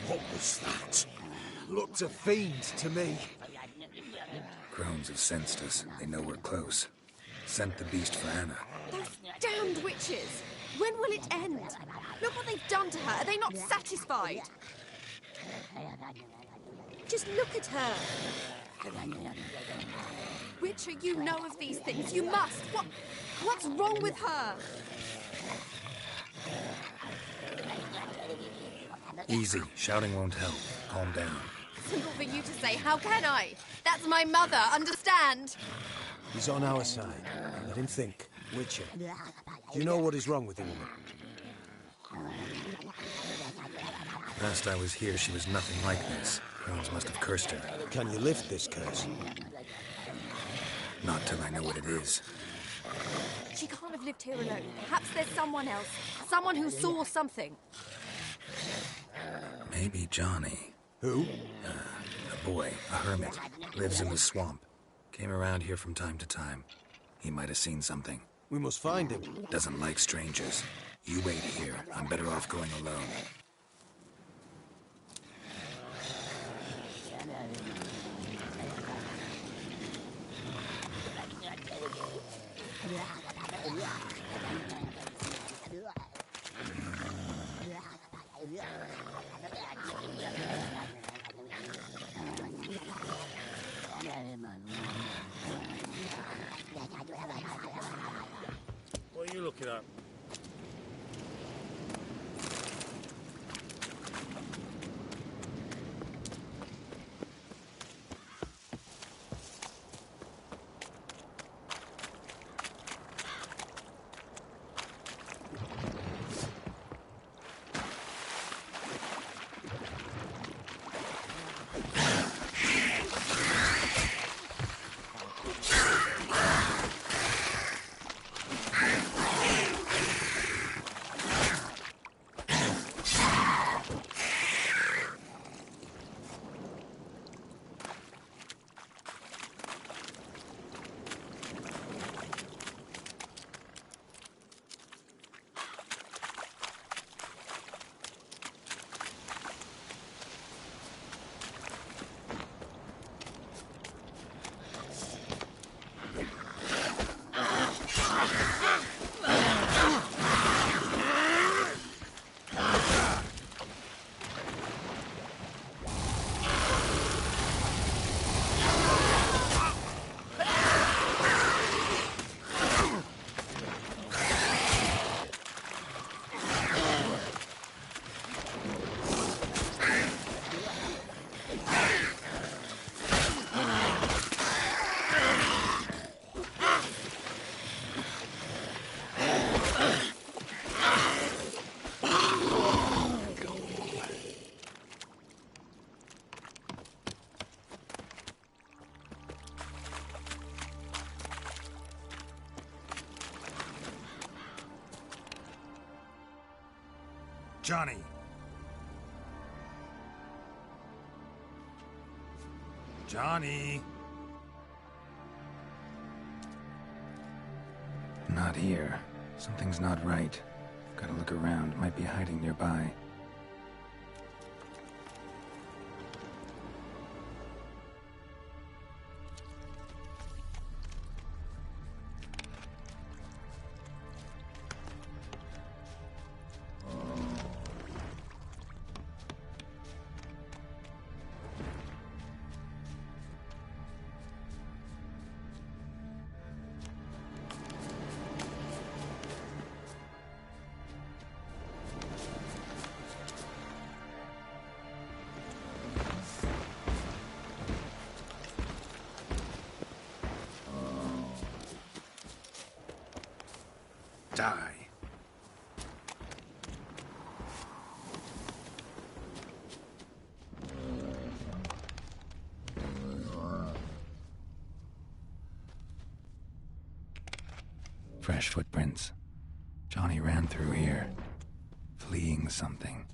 What was that? Looked a fiend to me. Crones have sensed us. They know we're close. Sent the beast for Anna. Those damned witches! When will it end? Look what they've done to her. Are they not satisfied? Just look at her. Witcher, you know of these things. You must. What's wrong with her? Easy. Shouting won't help. Calm down. Simple for you to say. How can I? That's my mother. Understand? He's on our side. Let him think. Witcher, do you know what is wrong with the woman? Last I was here, she was nothing like this. Crones must have cursed her. Can you lift this curse? Not till I know what it is. She can't have lived here alone. Perhaps there's someone else. Someone who saw something. Maybe Johnny. Who? A boy, a hermit. Lives in the swamp. Came around here from time to time. He might have seen something. We must find him. Doesn't like strangers. You wait here. I'm better off going alone. What are you looking at? Johnny! Johnny! Not here. Something's not right. Gotta look around. Might be hiding nearby. Die. Fresh footprints. Johnny ran through here, fleeing something.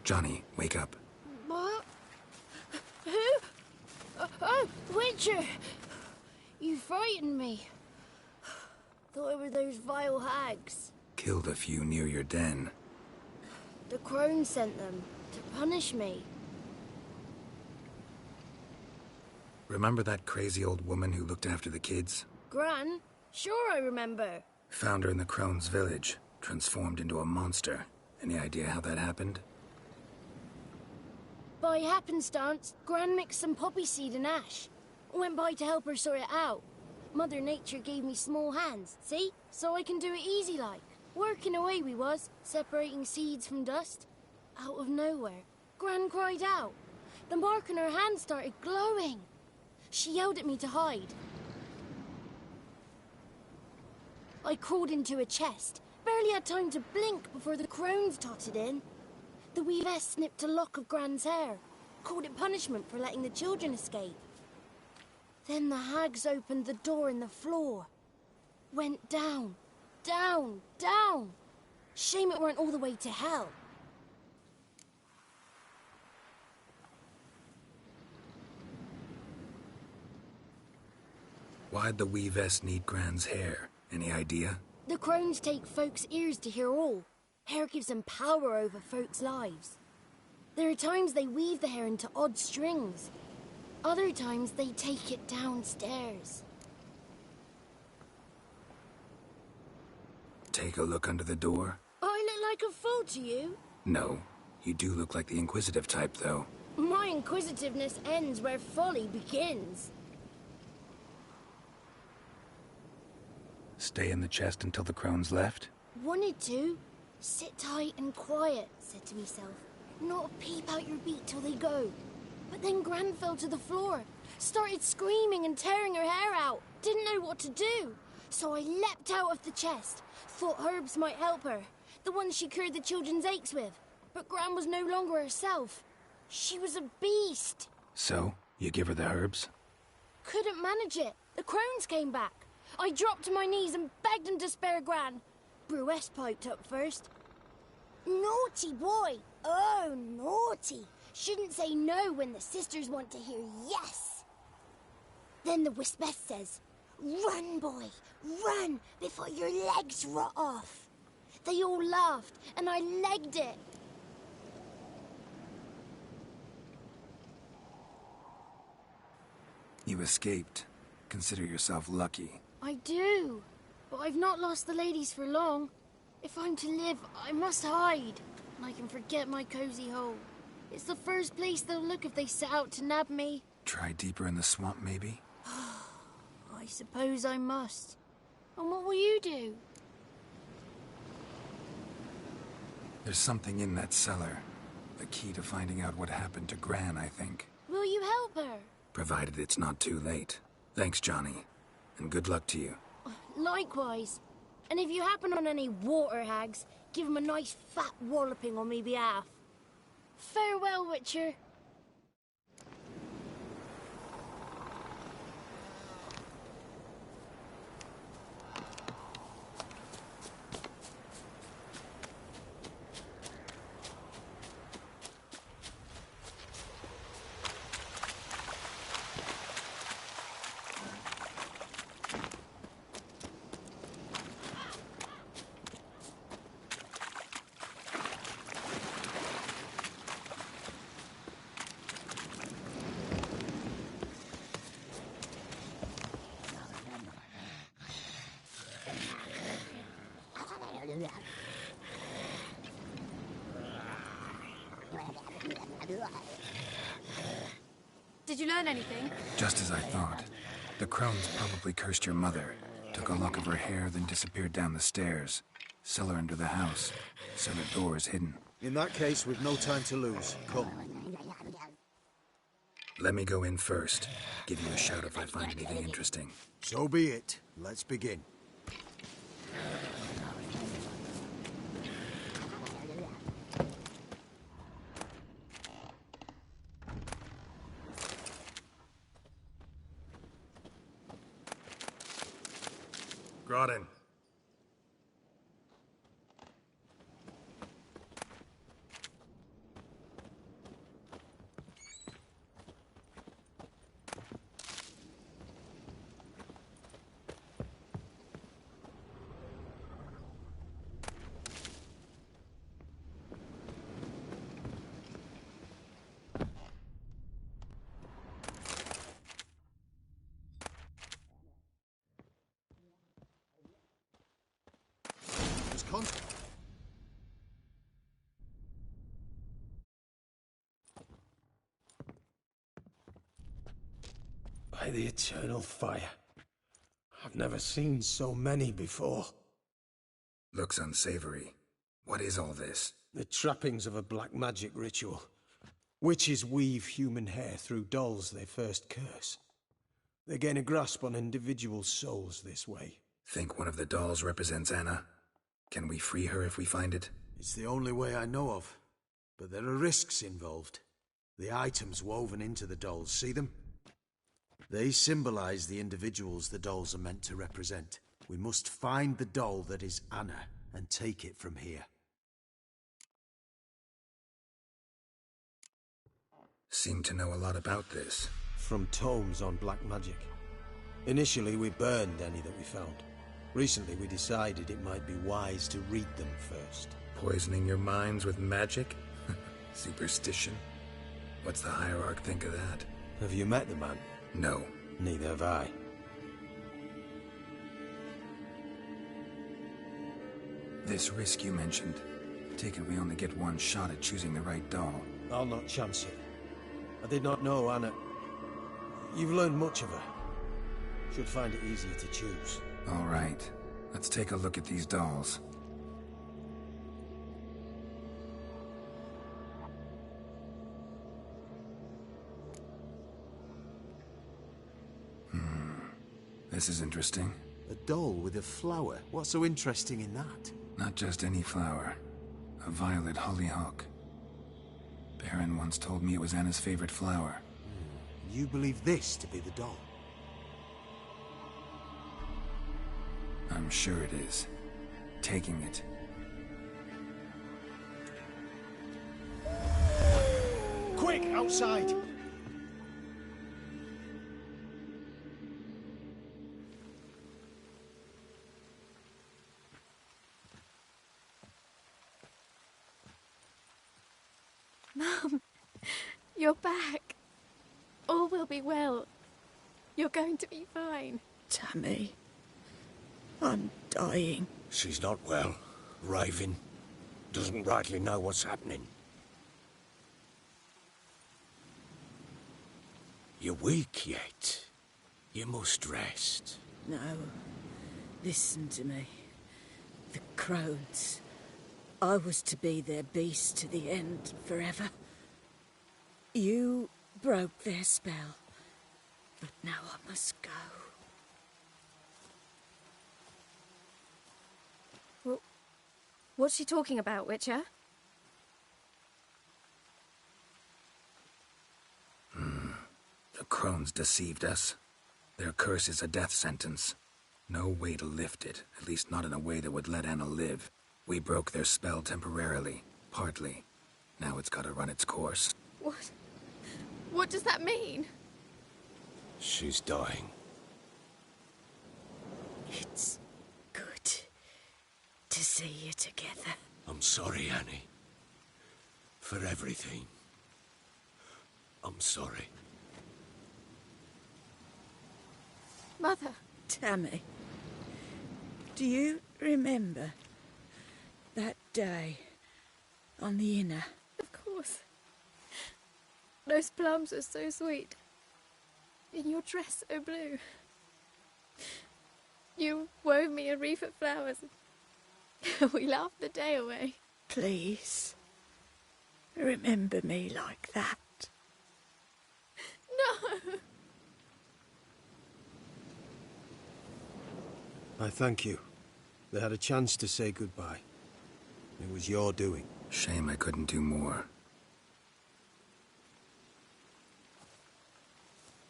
Johnny, wake up. What? Who? Oh, Witcher! You frightened me. Thought it were those vile hags. Killed a few near your den. The crone sent them to punish me. Remember that crazy old woman who looked after the kids? Gran? Sure I remember. Found her in the Crone's village, transformed into a monster. Any idea how that happened? By happenstance, Gran mixed some poppy seed and ash. Went by to help her sort it out. Mother Nature gave me small hands, see? So I can do it easy like. Working away we was, separating seeds from dust. Out of nowhere, Gran cried out. The mark on her hand started glowing. She yelled at me to hide. I crawled into a chest. Barely had time to blink before the crones totted in. The weavess snipped a lock of Gran's hair. Called it punishment for letting the children escape. Then the hags opened the door in the floor. Went down, down, down. Shame it weren't all the way to hell. Why'd the weavess need Gran's hair? Any idea? The crones take folks' ears to hear all. Hair gives them power over folks' lives. There are times they weave the hair into odd strings. Other times they take it downstairs. Take a look under the door? I look like a fool to you? No. You do look like the inquisitive type, though. My inquisitiveness ends where folly begins. Stay in the chest until the crones left? Wanted to. Sit tight and quiet, said to myself. Not a peep out your beat till they go. But then Gran fell to the floor. Started screaming and tearing her hair out. Didn't know what to do. So I leapt out of the chest. Thought herbs might help her. The ones she cured the children's aches with. But Gran was no longer herself. She was a beast. So, you give her the herbs? Couldn't manage it. The crones came back. I dropped to my knees and begged them to spare Gran. Brewess piped up first. naughty boy. Oh, naughty. Shouldn't say no when the sisters want to hear yes. Then the Wispeth says, "Run, boy, run, before your legs rot off." They all laughed, and I legged it. You escaped. Consider yourself lucky. I do, but I've not lost the ladies for long. If I'm to live, I must hide, and I can forget my cozy hole. It's the first place they'll look if they set out to nab me. Try deeper in the swamp, maybe? I suppose I must. And what will you do? There's something in that cellar. The key to finding out what happened to Gran, I think. Will you help her? Provided it's not too late. Thanks, Johnny. And good luck to you. Likewise. And if you happen on any water hags, give them a nice fat walloping on me behalf. Farewell, Witcher. Did you learn anything? Just as I thought. The crones probably cursed your mother, took a lock of her hair, then disappeared down the stairs. Cellar under the house. Cellar door is hidden. In that case, we've no time to lose. Come. Let me go in first. Give you a shout if I find anything interesting. So be it. Let's begin. Groden. By the eternal fire. I've never seen so many before. Looks unsavory. What is all this? The trappings of a black magic ritual. Witches weave human hair through dolls they first curse. They gain a grasp on individual souls this way. Think one of the dolls represents Anna? Can we free her if we find it? It's the only way I know of. But there are risks involved. The items woven into the dolls, see them? They symbolize the individuals the dolls are meant to represent. We must find the doll that is Anna and take it from here. Seem to know a lot about this. From tomes on black magic. Initially, we burned any that we found. Recently, we decided it might be wise to read them first. Poisoning your minds with magic? Superstition? What's the hierarch think of that? Have you met the man? No. Neither have I. This risk you mentioned. Take it we only get one shot at choosing the right doll. I'll not chance it. I did not know Anna. You've learned much of her. Should find it easier to choose. All right. Let's take a look at these dolls. This is interesting. A doll with a flower? What's so interesting in that? Not just any flower. A violet hollyhock. Baron once told me it was Anna's favorite flower. You believe this to be the doll? I'm sure it is. Taking it. outside. Mum, you're back. All will be well. You're going to be fine. Tammy, I'm dying. She's not well. Raving. Doesn't rightly know what's happening. You're weak yet. You must rest. No. Listen to me. The crones. I was to be their beast to the end, forever. You broke their spell. But now I must go. Well, what's she talking about, Witcher? The crones deceived us. Their curse is a death sentence. No way to lift it, at least not in a way that would let Anna live. We broke their spell temporarily, partly. Now it's gotta run its course. What? What does that mean? She's dying. It's good to see you together. I'm sorry, Annie. For everything. I'm sorry. Mother. Tammy, do you remember that day on the Inner? Of course. Those plums are so sweet. In your dress so blue. You wove me a wreath of flowers. We laughed the day away. Please, remember me like that. No! I thank you. They had a chance to say goodbye. It was your doing. Shame I couldn't do more.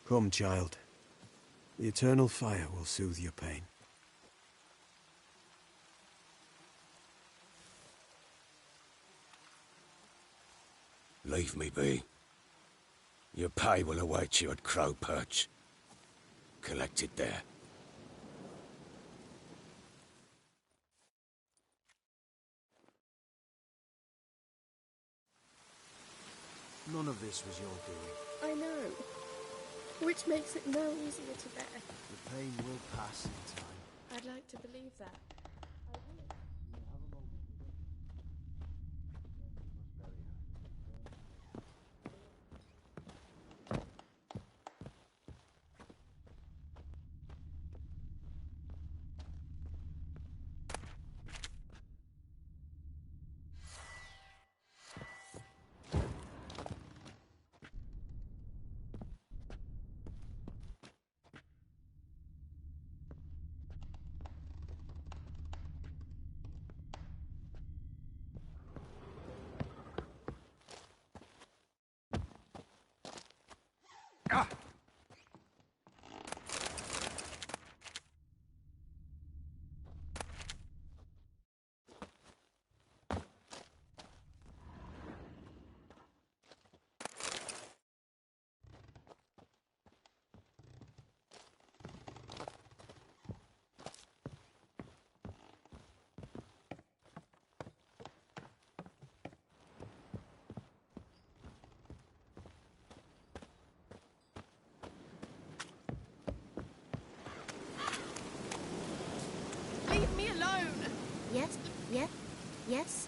Come, child. The eternal fire will soothe your pain. Leave me be. Your pay will await you at Crow Perch. Collect it there. None of this was your doing. I know. Which makes it no easier to bear. The pain will pass in time. I'd like to believe that. Leave me alone! Yes, yes, yes.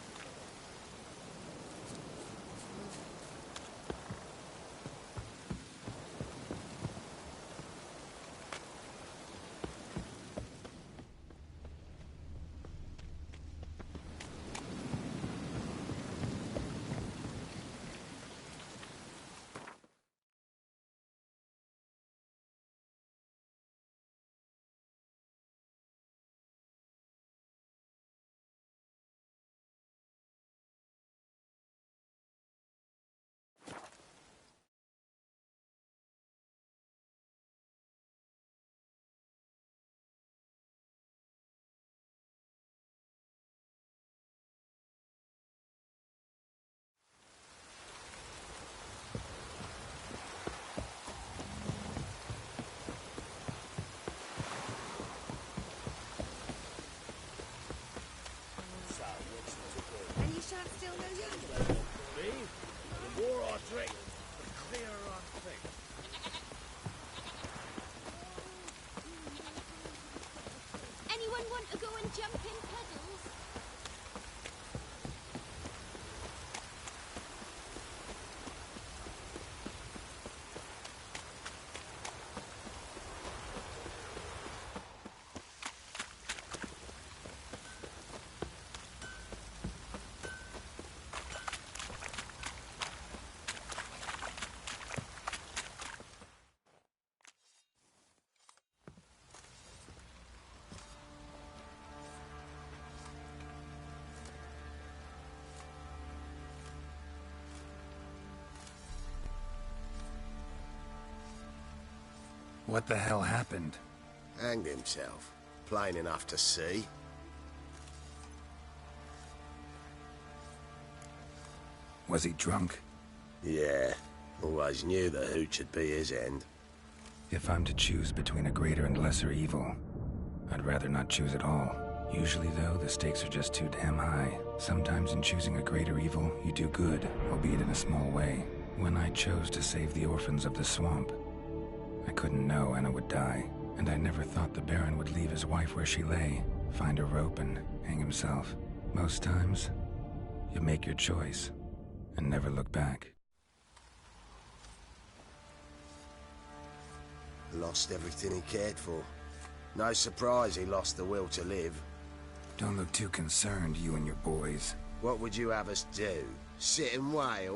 What the hell happened? Hanged himself. Plain enough to see. Was he drunk? Yeah. Always knew the hooch would be his end. If I'm to choose between a greater and lesser evil, I'd rather not choose at all. Usually, though, the stakes are just too damn high. Sometimes in choosing a greater evil, you do good, albeit in a small way. When I chose to save the orphans of the swamp, I couldn't know Anna would die, and I never thought the Baron would leave his wife where she lay, find a rope and hang himself. Most times, you make your choice and never look back. Lost everything he cared for. No surprise he lost the will to live. Don't look too concerned, you and your boys. What would you have us do? Sit and wail?